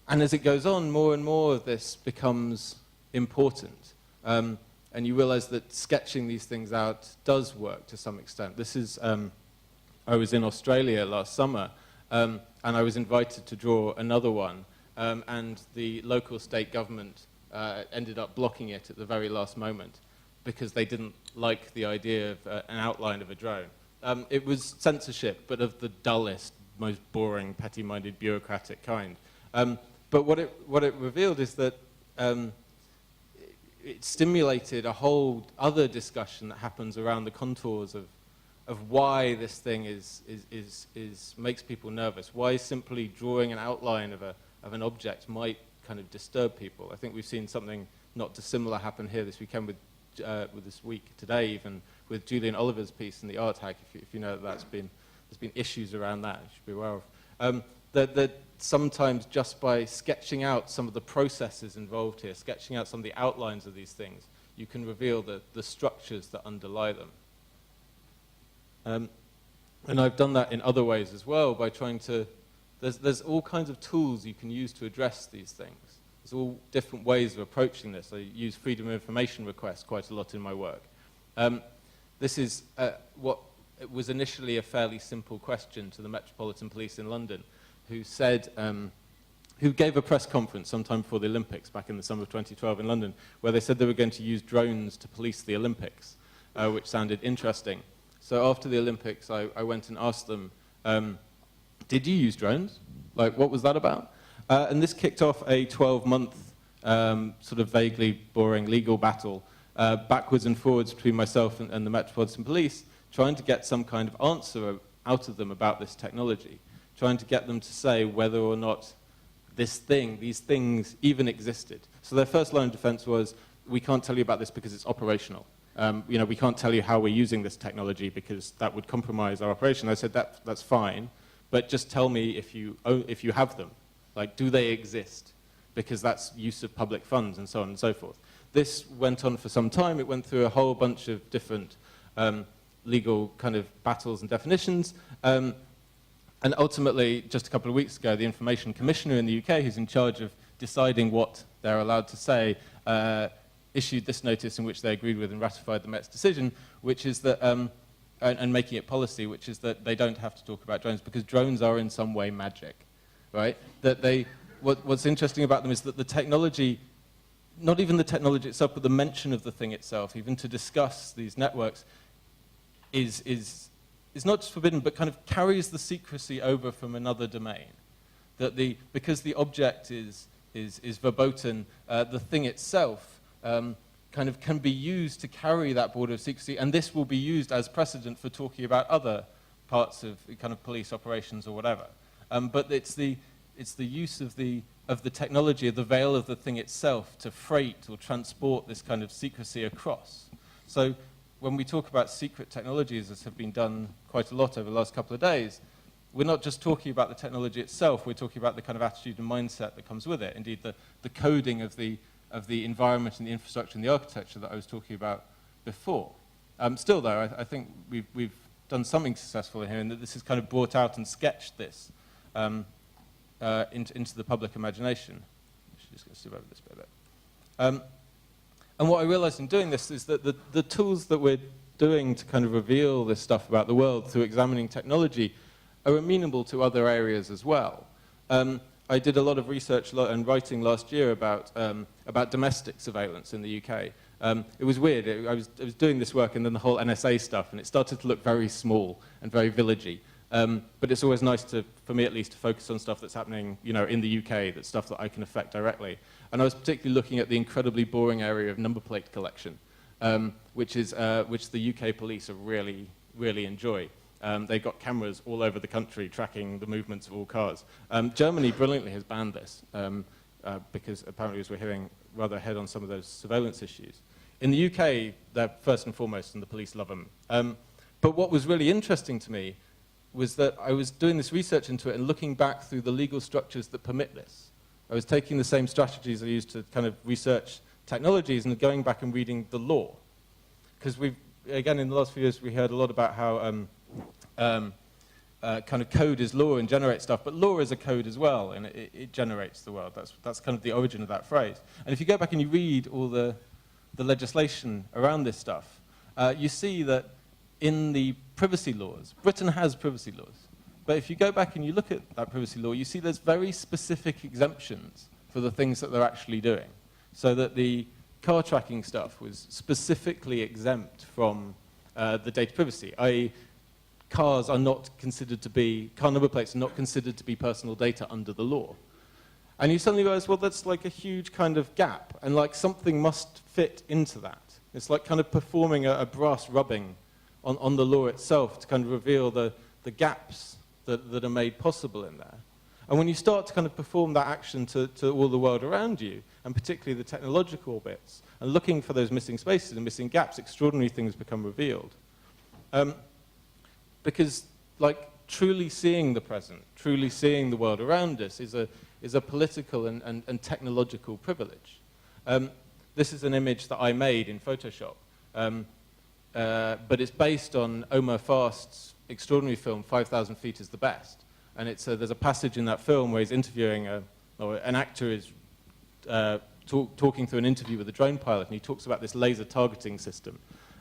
And as it goes on, more and more of this becomes important. And you realize that sketching these things out does work to some extent. This is, I was in Australia last summer, and I was invited to draw another one, and the local state government ended up blocking it at the very last moment because they didn't like the idea of an outline of a drone. It was censorship, but of the dullest, most boring, petty-minded, bureaucratic kind. But what it revealed is that it stimulated a whole other discussion that happens around the contours of why this thing makes people nervous, why simply drawing an outline of an object might kind of disturb people. I think we've seen something not dissimilar happen here this weekend with this week, today even, with Julian Oliver's piece in the Art Hack, if you know there's been issues around that, you should be aware of. That sometimes just by sketching out some of the processes involved here, sketching out some of the outlines of these things, you can reveal the structures that underlie them. And I've done that in other ways as well by trying to, there's all kinds of tools you can use to address these things. There's all different ways of approaching this. I use freedom of information requests quite a lot in my work. This is what was initially a fairly simple question to the Metropolitan Police in London, who said, who gave a press conference sometime before the Olympics back in the summer of 2012 in London, where they said they were going to use drones to police the Olympics, which sounded interesting. So after the Olympics, I went and asked them, did you use drones? Like, what was that about? And this kicked off a 12-month sort of vaguely boring legal battle backwards and forwards between myself and the Metropolitan Police, trying to get some kind of answer out of them about this technology, trying to get them to say whether or not these things even existed. So their first line of defense was, we can't tell you about this because it's operational. We can't tell you how we're using this technology because that would compromise our operation. I said, that's fine, but just tell me if you have them. Like, do they exist? Because that's use of public funds and so on and so forth. This went on for some time. It went through a whole bunch of different legal kind of battles and definitions. And ultimately, just a couple of weeks ago, the Information Commissioner in the UK, who's in charge of deciding what they're allowed to say, issued this notice in which they agreed with and ratified the Met's decision, which is that, and making it policy, which is that they don't have to talk about drones because drones are in some way magic, right? That what's interesting about them is that the technology, not even the technology itself, but the mention of the thing itself, even to discuss these networks, is not just forbidden, but kind of carries the secrecy over from another domain. That because the object is verboten, the thing itself kind of can be used to carry that border of secrecy, and this will be used as precedent for talking about other parts of kind of police operations or whatever. But it's the use of the technology, of the veil of the thing itself, to freight or transport this kind of secrecy across. So when we talk about secret technologies, as have been done quite a lot over the last couple of days, we're not just talking about the technology itself, we're talking about the kind of attitude and mindset that comes with it. Indeed, the coding of the environment and the infrastructure and the architecture that I was talking about before. Still, though, I think we've done something successful here, in that this has kind of brought out and sketched this into the public imagination. I should just go skip over this bit a bit. And what I realized in doing this is that the tools that we're doing to kind of reveal this stuff about the world through examining technology are amenable to other areas as well. I did a lot of research and writing last year about domestic surveillance in the UK. It was weird. I was doing this work and then the whole NSA stuff, and it started to look very small and very villagey. But it's always nice for me at least, to focus on stuff that's happening, in the UK, that's stuff that I can affect directly. And I was particularly looking at the incredibly boring area of number plate collection, which the UK police really, really enjoy. They've got cameras all over the country tracking the movements of all cars. Germany brilliantly has banned this because apparently, as we're hearing, rather ahead on some of those surveillance issues. In the UK, they're first and foremost, and the police love them. But what was really interesting to me was that I was doing this research into it and looking back through the legal structures that permit this. I was taking the same strategies I used to kind of research technologies and going back and reading the law. Because again, in the last few years, we heard a lot about how kind of code is law and generates stuff, but law is a code as well, and it generates the world. That's kind of the origin of that phrase. And if you go back and you read all the legislation around this stuff, you see that in the privacy laws, Britain has privacy laws, but if you go back and you look at that privacy law, you see there's very specific exemptions for the things that they're actually doing. So that the car tracking stuff was specifically exempt from the data privacy, i.e. cars are not considered to be, car number plates are not considered to be personal data under the law. And you suddenly realize, well, that's like a huge kind of gap, and like something must fit into that. It's like kind of performing a brass rubbing on the law itself to kind of reveal the gaps that are made possible in there. And when you start to kind of perform that action to all the world around you, and particularly the technological bits, and looking for those missing spaces and missing gaps, extraordinary things become revealed. Because like truly seeing the present, truly seeing the world around us is a political and technological privilege. This is an image that I made in Photoshop, but it's based on Omar Fast's extraordinary film, 5,000 Feet is the Best. And there's a passage in that film where he's interviewing, or an actor is talking through an interview with a drone pilot, and he talks about this laser targeting system,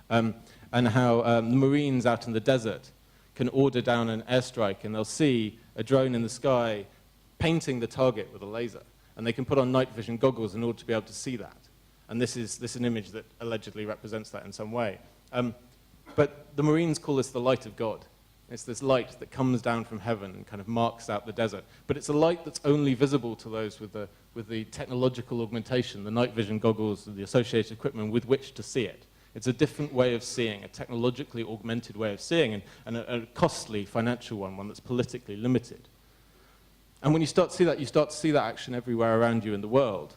and how the Marines out in the desert can order down an airstrike, and they'll see a drone in the sky painting the target with a laser. And they can put on night vision goggles in order to be able to see that. And this is an image that allegedly represents that in some way. But the Marines call this the light of God. It's this light that comes down from heaven and kind of marks out the desert. But it's a light that's only visible to those with the technological augmentation, the night vision goggles, the associated equipment with which to see it. It's a different way of seeing, a technologically augmented way of seeing, and a costly financial one that's politically limited. And when you start to see that, you start to see that action everywhere around you in the world.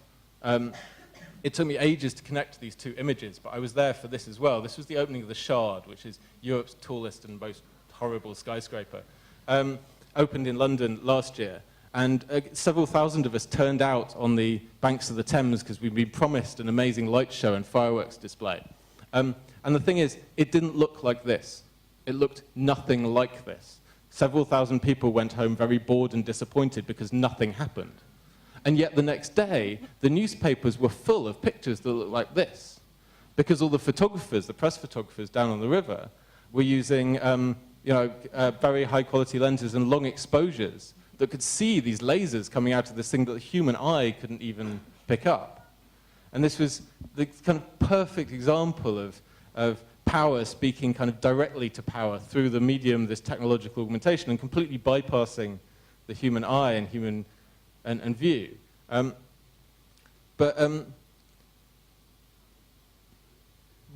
It took me ages to connect to these two images, but I was there for this as well. This was the opening of the Shard, which is Europe's tallest and most horrible skyscraper. Opened in London last year, and several thousand of us turned out on the banks of the Thames because we'd been promised an amazing light show and fireworks display. And the thing is, it didn't look like this. It looked nothing like this. Several thousand people went home very bored and disappointed because nothing happened. And yet the next day, the newspapers were full of pictures that looked like this, because all the photographers, the press photographers down on the river, were using very high-quality lenses and long exposures that could see these lasers coming out of this thing that the human eye couldn't even pick up. And this was the kind of perfect example of power speaking kind of directly to power through the medium of this technological augmentation and completely bypassing the human eye and human and view.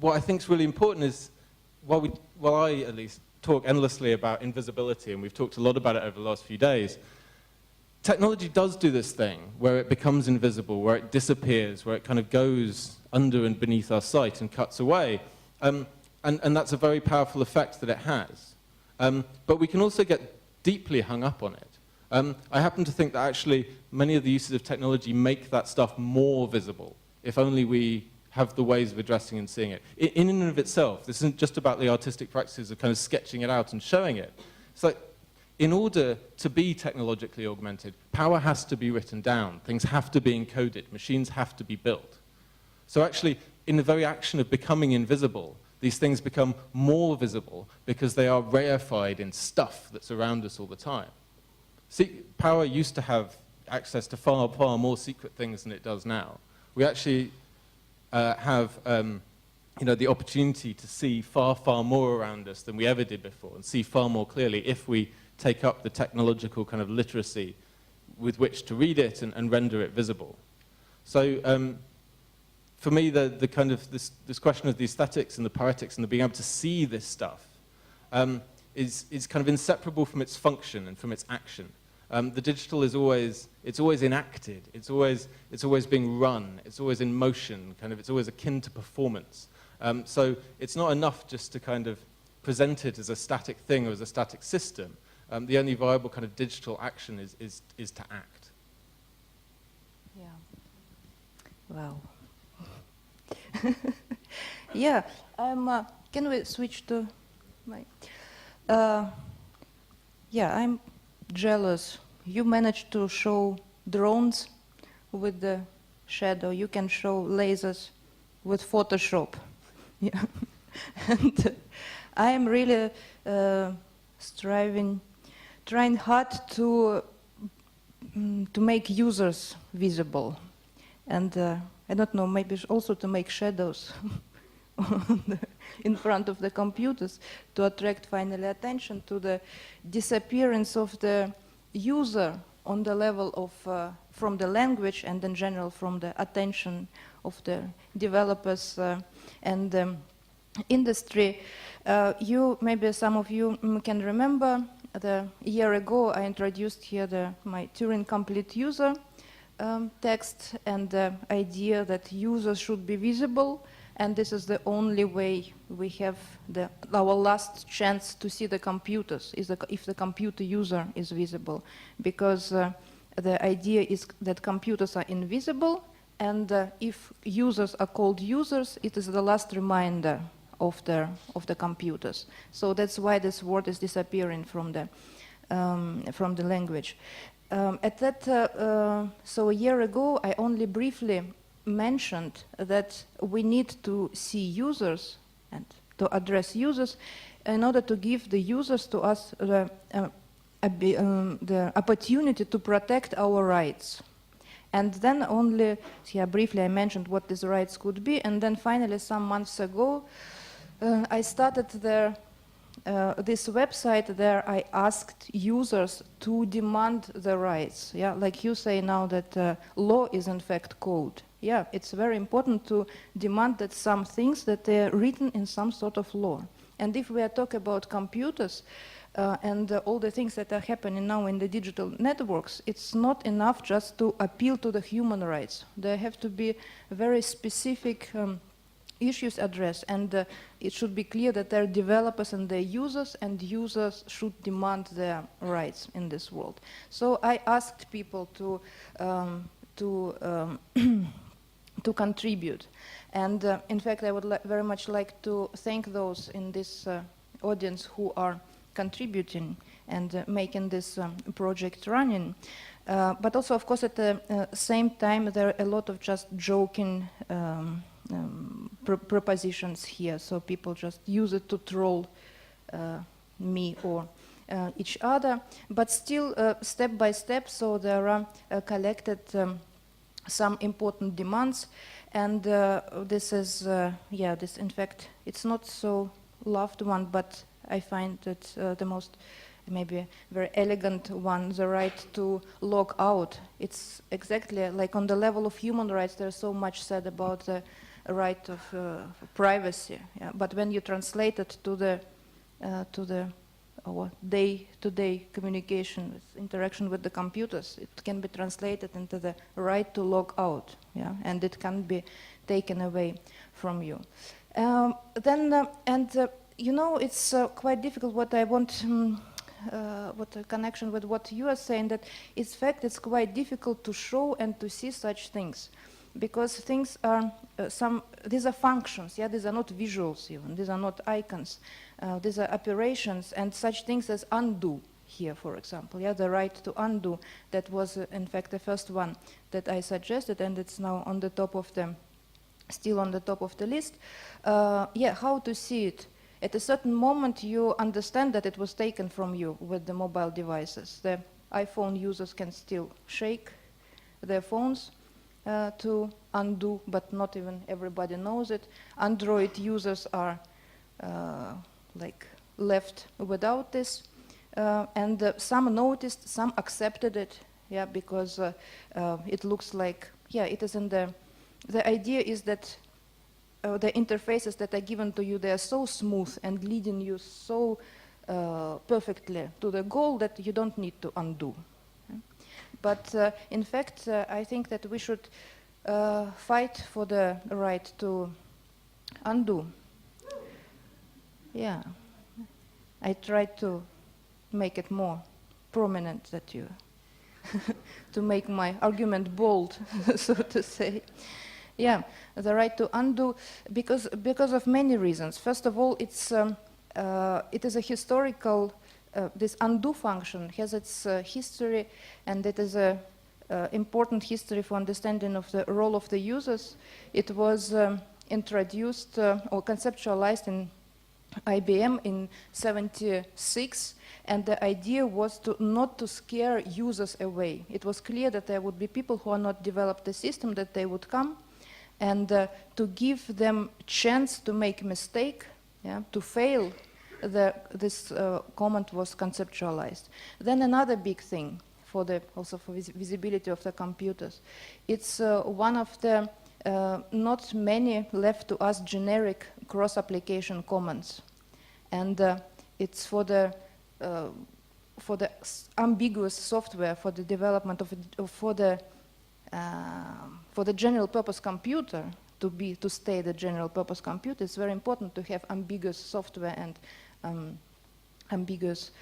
What I think is really important is, while I at least talk endlessly about invisibility, and we've talked a lot about it over the last few days, technology does do this thing where it becomes invisible, where it disappears, where it kind of goes under and beneath our sight and cuts away. And that's a very powerful effect that it has. But we can also get deeply hung up on it. I happen to think that actually many of the uses of technology make that stuff more visible, if only we have the ways of addressing and seeing it. In and of itself, this isn't just about the artistic practices of kind of sketching it out and showing it. It's like, in order to be technologically augmented, power has to be written down, things have to be encoded, machines have to be built. So actually, in the very action of becoming invisible, these things become more visible because they are reified in stuff that's around us all the time. See, power used to have access to far, far more secret things than it does now. We actually have the opportunity to see far, far more around us than we ever did before, and see far more clearly if we take up the technological kind of literacy with which to read it and render it visible. So for me, the kind of this question of the aesthetics and the poetics and the being able to see this stuff is kind of inseparable from its function and from its action. The digital is always enacted. It's always being run. It's always in motion. It's always akin to performance. So it's not enough just to kind of present it as a static thing or as a static system. The only viable kind of digital action is to act. Yeah. Wow. Yeah, I'm Can we switch to my... yeah, I'm jealous. You managed to show drones with the shadow. You can show lasers with Photoshop. Yeah. And I am really trying hard to make users visible. And I don't know, maybe also to make shadows in front of the computers to attract finally attention to the disappearance of the user on the level of from the language and in general from the attention of the developers and industry. Maybe some of you can remember a year ago I introduced here my Turing complete user text and the idea that users should be visible, and this is the only way we have our last chance to see the computers, if the computer user is visible, because the idea is that computers are invisible, and if users are called users, it is the last reminder of the computers. So that's why this word is disappearing from the language. So a year ago, I only briefly mentioned that we need to see users and to address users in order to give the users to us the opportunity to protect our rights. And then only, briefly I mentioned what these rights could be, and then finally some months ago I started this website. There I asked users to demand the rights. Yeah, like you say now that law is in fact code. Yeah, it's very important to demand that some things that they are written in some sort of law. And if we are talking about computers and all the things that are happening now in the digital networks, it's not enough just to appeal to the human rights. There have to be very specific issues addressed, and it should be clear that there are developers and their users, and users should demand their rights in this world. So I asked people to contribute, and in fact I would very much like to thank those in this audience who are contributing and making this project running. But also, of course, at the same time, there are a lot of just joking propositions here, so people just use it to troll me or each other. But still, step by step, so there are collected some important demands, and this is, this in fact, it's not so loved one, but I find that the most maybe very elegant one, the right to log out. It's exactly like on the level of human rights, there's so much said about the right of privacy. Yeah? But when you translate it to the our day-to-day communication, interaction with the computers, it can be translated into the right to log out, yeah? And it can be taken away from you. You know, it's quite difficult what I want, what a connection with what you are saying, that in fact it's quite difficult to show and to see such things, because things are, these are functions, yeah, these are not visuals even, these are not icons, these are operations, and such things as undo here, for example, yeah, the right to undo, that was in fact the first one that I suggested, and it's now on the top of the, still on the top of the list. Yeah, how to see it? At a certain moment you understand that it was taken from you with the mobile devices. The iPhone users can still shake their phones to undo, but not even everybody knows it. Android users are like left without this, and some noticed, some accepted it, yeah, because it looks like, yeah, it is in the idea is that the interfaces that are given to you, they are so smooth and leading you so perfectly to the goal that you don't need to undo. But in fact, I think that we should fight for the right to undo. Yeah, I tried to make it more prominent that you, to make my argument bold, so to say. Yeah, the right to undo, because of many reasons. First of all, it is a historical. This undo function has its history, and it is a important history for understanding of the role of the users. It was introduced or conceptualized in IBM in '76, and the idea was not to scare users away. It was clear that there would be people who are not developed the system, that they would come, and to give them chance to make a mistake, yeah, to fail. This comment was conceptualized. Then another big thing also for visibility of the computers. It's one of the not many left to us generic cross-application comments, and it's for the ambiguous software, for the development of for the general purpose computer to stay the general purpose computer. It's very important to have ambiguous software and ambiguous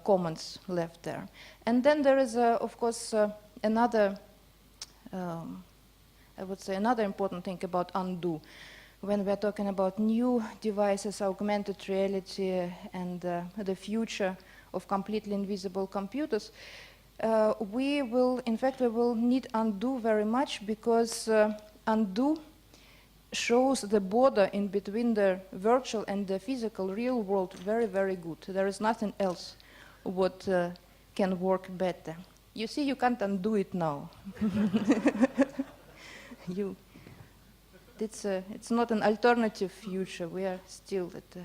comments left there. And then there is, of course, another, I would say, another important thing about undo. When we're talking about new devices, augmented reality, and the future of completely invisible computers, we will need undo very much, because undo shows the border in between the virtual and the physical real world very, very good. There is nothing else what can work better. You see, you can't undo it now. It's not an alternative future. We are still at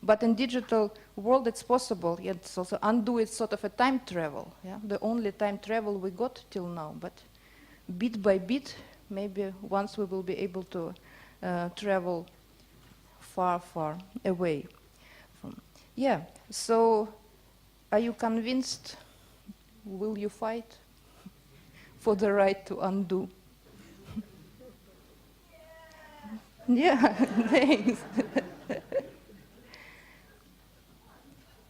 but in digital world it's possible. It's also undo is sort of a time travel. Yeah? The only time travel we got till now. But bit by bit, maybe once we will be able to travel far, far away from. Yeah, so are you convinced? Will you fight for the right to undo? Yeah, thanks.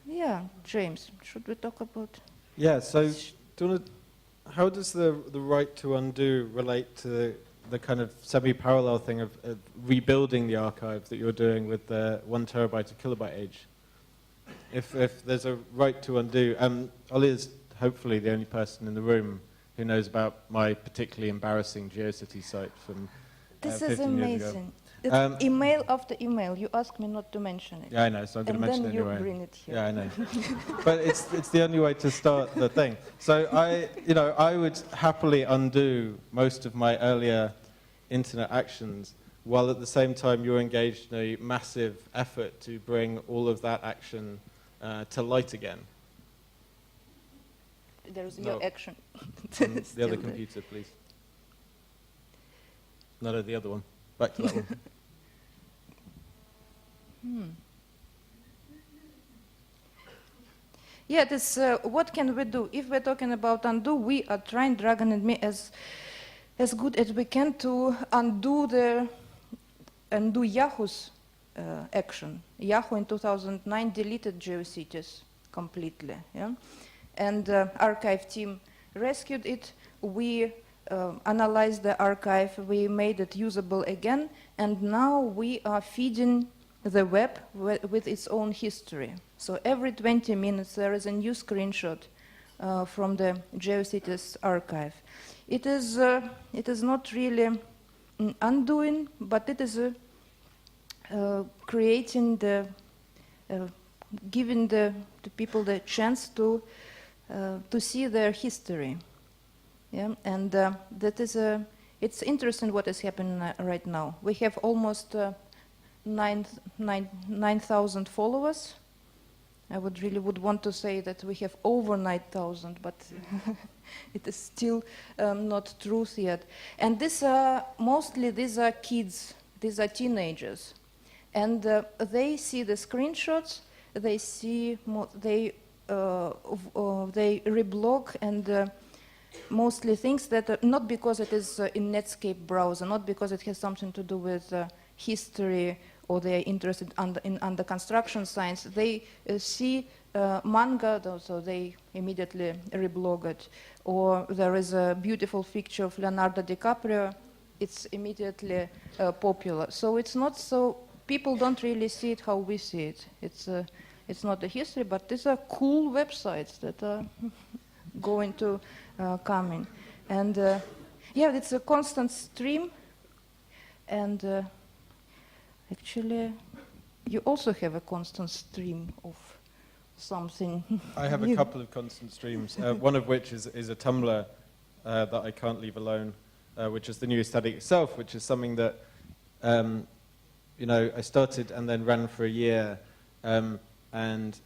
Yeah, James, should we talk about? Yeah, so how does the right to undo relate to the kind of semi-parallel thing of rebuilding the archive that you're doing with the 1 terabyte to kilobyte age? If there's a right to undo, Olia is hopefully the only person in the room who knows about my particularly embarrassing GeoCity site from 15 years ago. This is amazing. It's email after email. You asked me not to mention it. Yeah, I know, so I'm going to mention it anyway. And then you bring it here. Yeah, I know. But it's the only way to start the thing. So I would happily undo most of my earlier internet actions, while at the same time you're engaged in a massive effort to bring all of that action to light again. There's your action. The other computer, please. No, the other one. Back to that one. Yeah, this, what can we do? If we're talking about undo, we are trying, Dragan and me, as good as we can to undo Yahoo's action. Yahoo in 2009 deleted GeoCities completely, yeah? And archive team rescued it. We analyzed the archive, we made it usable again, and now we are feeding the web with its own history. So every 20 minutes there is a new screenshot from the GeoCities archive. It is not really undoing, but it is creating giving the people the chance to see their history. Yeah, and that is it's interesting what is happening right now. We have almost 9,000 followers. I really would want to say that we have over 9,000, but it is still not truth yet. And mostly these are kids, these are teenagers, and they see the screenshots. They see they reblog and. Mostly things that are not because it is in Netscape browser, not because it has something to do with history or they are interested in under construction science. They see manga, so they immediately reblog it. Or there is a beautiful picture of Leonardo DiCaprio it's immediately popular. So it's not so, people don't really see it how we see it. It's not a history, but these are cool websites that are going to come in. And yeah, it's a constant stream. And actually, you also have a constant stream of something. I have a couple of constant streams, one of which is a Tumblr that I can't leave alone, which is the new aesthetic itself, which is something that you know, I started and then ran for a year, and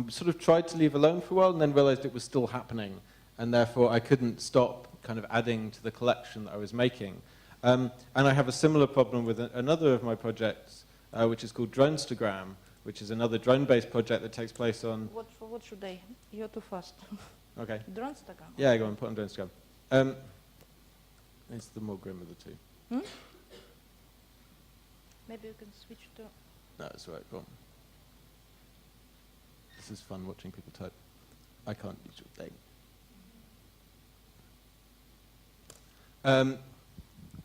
sort of tried to leave alone for a while, and then realized it was still happening, and therefore I couldn't stop kind of adding to the collection that I was making. And I have a similar problem with another of my projects, which is called Dronestagram, which is another drone-based project that takes place on... What should I? You're too fast. Okay. Dronestagram. Yeah, go on, put on Dronestagram. It's the more grim of the two. Hmm? Maybe you can switch to... No, it's all right, go on. This is fun watching people type. I can't use your thing.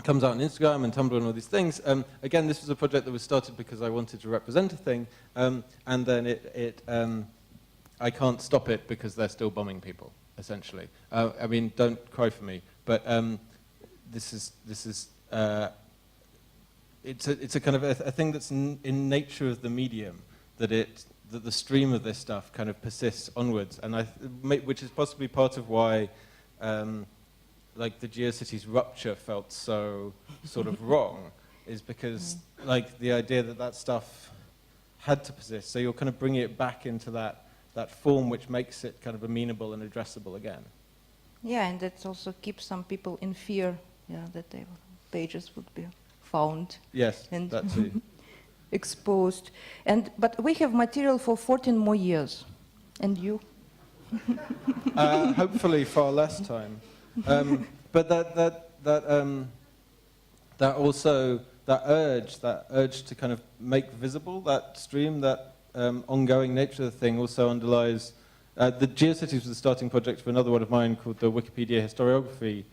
Comes out on Instagram and Tumblr and all these things. Again, this was a project that was started because I wanted to represent a thing, and then I can't stop it because they're still bombing people, essentially. I mean, don't cry for me, but it's a kind of a thing that's in nature of the medium, that the stream of this stuff kind of persists onwards, and which is possibly part of why like the GeoCities rupture felt so sort of wrong, is because like the idea that stuff had to persist, so you're kind of bringing it back into that form which makes it kind of amenable and addressable again. Yeah, and that also keeps some people in fear, yeah, that their pages would be found. Yes, and that too. exposed. But we have material for 14 more years. And you? Hopefully far less time. But that also, that urge to kind of make visible that stream, that ongoing nature of the thing also underlies, the GeoCities was the starting project for another one of mine called the Wikipedia Historiography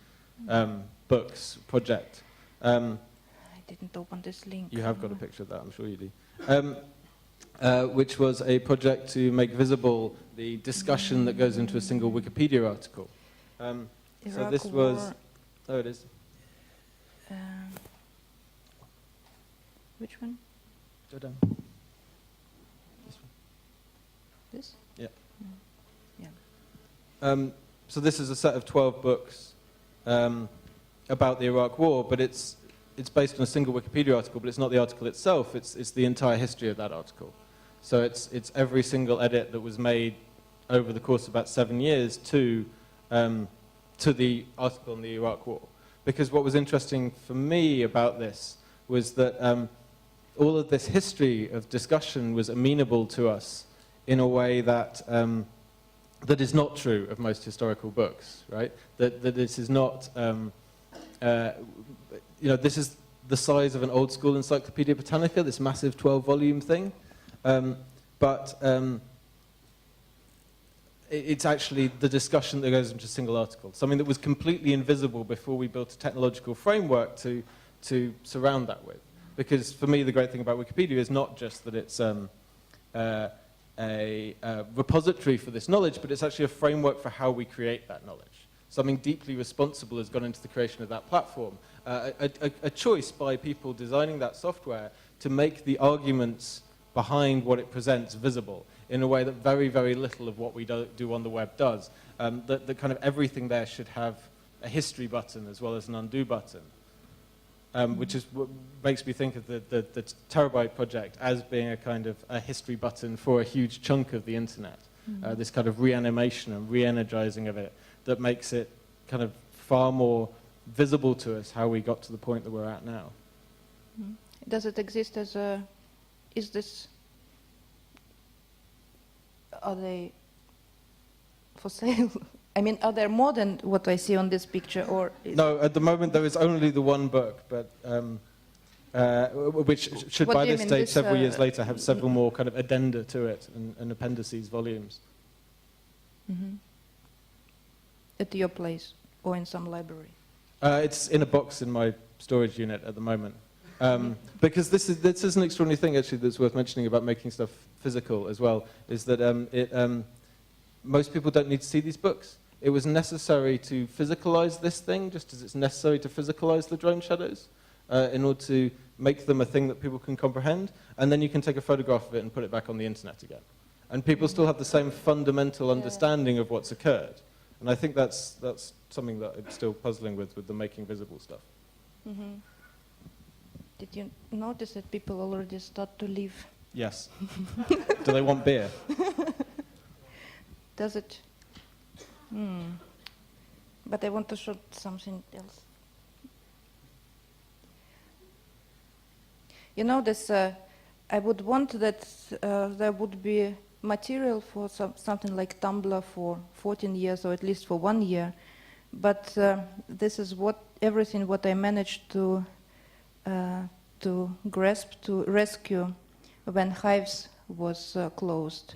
Books Project. I didn't open this link. You have got a picture of that, I'm sure you do. Which was a project to make visible the discussion that goes into a single Wikipedia article. So this was... Oh, it is. Which one? Go down. This one. This? Yeah. Yeah. So this is a set of 12 books about the Iraq War, but it's based on a single Wikipedia article, but it's not the article itself, it's the entire history of that article. So it's every single edit that was made over the course of about 7 years to the article on the Iraq War. Because what was interesting for me about this was that all of this history of discussion was amenable to us in a way that that is not true of most historical books, right? That this is not, you know, this is the size of an old school Encyclopedia Britannica, this massive 12-volume thing. But it's actually the discussion that goes into a single article, something that was completely invisible before we built a technological framework to surround that with. Because for me, the great thing about Wikipedia is not just that it's a repository for this knowledge, but it's actually a framework for how we create that knowledge. Something deeply responsible has gone into the creation of that platform. A choice by people designing that software to make the arguments behind what it presents visible in a way that very, very little of what we do on the web does. That kind of everything there should have a history button as well as an undo button, which is what makes me think of the Terabyte project as being a kind of a history button for a huge chunk of the internet. This kind of reanimation and re-energizing of it that makes it kind of far more visible to us how we got to the point that we're at now. Does it exist as a... Is this... Are they for sale? I mean, are there more than what I see on this picture, or... No, at the moment there is only the one book, but which should What by do you this mean, stage, this, several years later, have several more kind of addenda to it and appendices, volumes. At your place or in some library? It's in a box in my storage unit at the moment. Because this is an extraordinary thing, actually, that's worth mentioning about making stuff physical as well, is that most people don't need to see these books. It was necessary to physicalize this thing, just as it's necessary to physicalize the drone shadows, in order to make them a thing that people can comprehend, and then you can take a photograph of it and put it back on the internet again. And people still have the same fundamental understanding of what's occurred. And I think that's something that I'm still puzzling with the making visible stuff. Mm-hmm. Did you notice that people already start to leave? Yes. Do they want beer? Does it? But I want to show something else. You know, this. I would want that there would be material for something like Tumblr for 14 years, or at least for 1 year. But this is everything what I managed to grasp, to rescue when Haus was closed.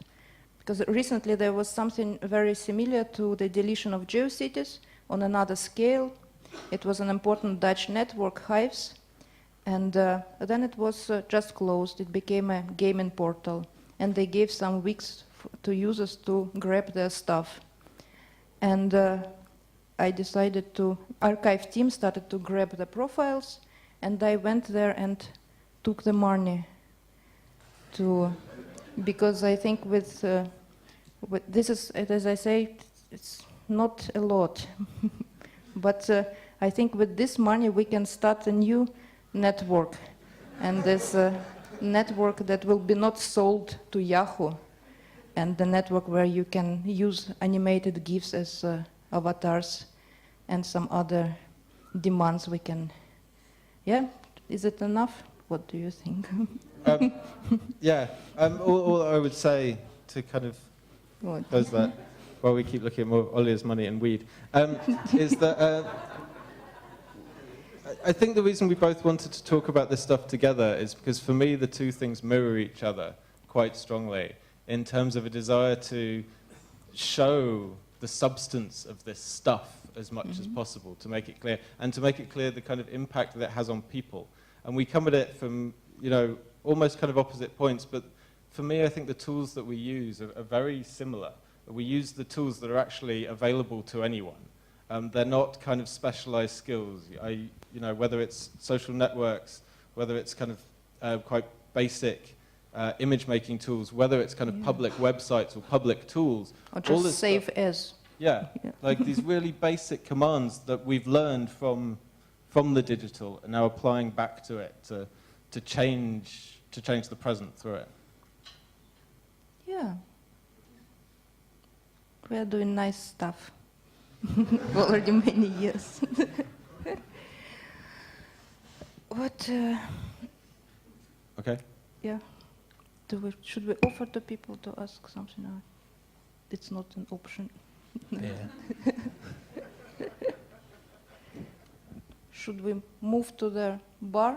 Because recently there was something very similar to the deletion of GeoCities on another scale. It was an important Dutch network, Haus, and then it was just closed. It became a gaming portal, and they gave some weeks to users to grab their stuff. And I decided to, archive team started to grab the profiles, and I went there and took the money because I think with this is, as I say, it's not a lot, but I think with this money we can start a new network, and this network that will be not sold to Yahoo, and the network where you can use animated GIFs as avatars and some other demands we can. Yeah, is it enough? What do you think? Yeah, all I would say to kind of close that, while we keep looking at more Olia's money and weed, is that I think the reason we both wanted to talk about this stuff together is because for me the two things mirror each other quite strongly in terms of a desire to show the substance of this stuff as much as possible, to make it clear, and to make it clear the kind of impact that it has on people. And we come at it from, you know, almost kind of opposite points, but for me, I think the tools that we use are very similar. We use the tools that are actually available to anyone. They're not kind of specialized skills. You know, whether it's social networks, whether it's kind of quite basic image-making tools, whether it's kind of public websites or public tools. Or just save as. Yeah, like these really basic commands that we've learned from the digital and now applying back to it to change the present through it. Yeah. We are doing nice stuff already many years. What? Okay. Yeah. Should we offer to people to ask something? It's not an option. Yeah. Should we move to the bar?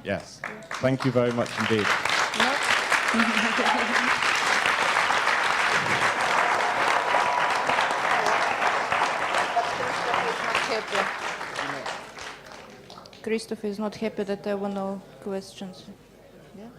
Yes. Thank you very much indeed. No? Christopher is not happy that there were no questions. Yeah?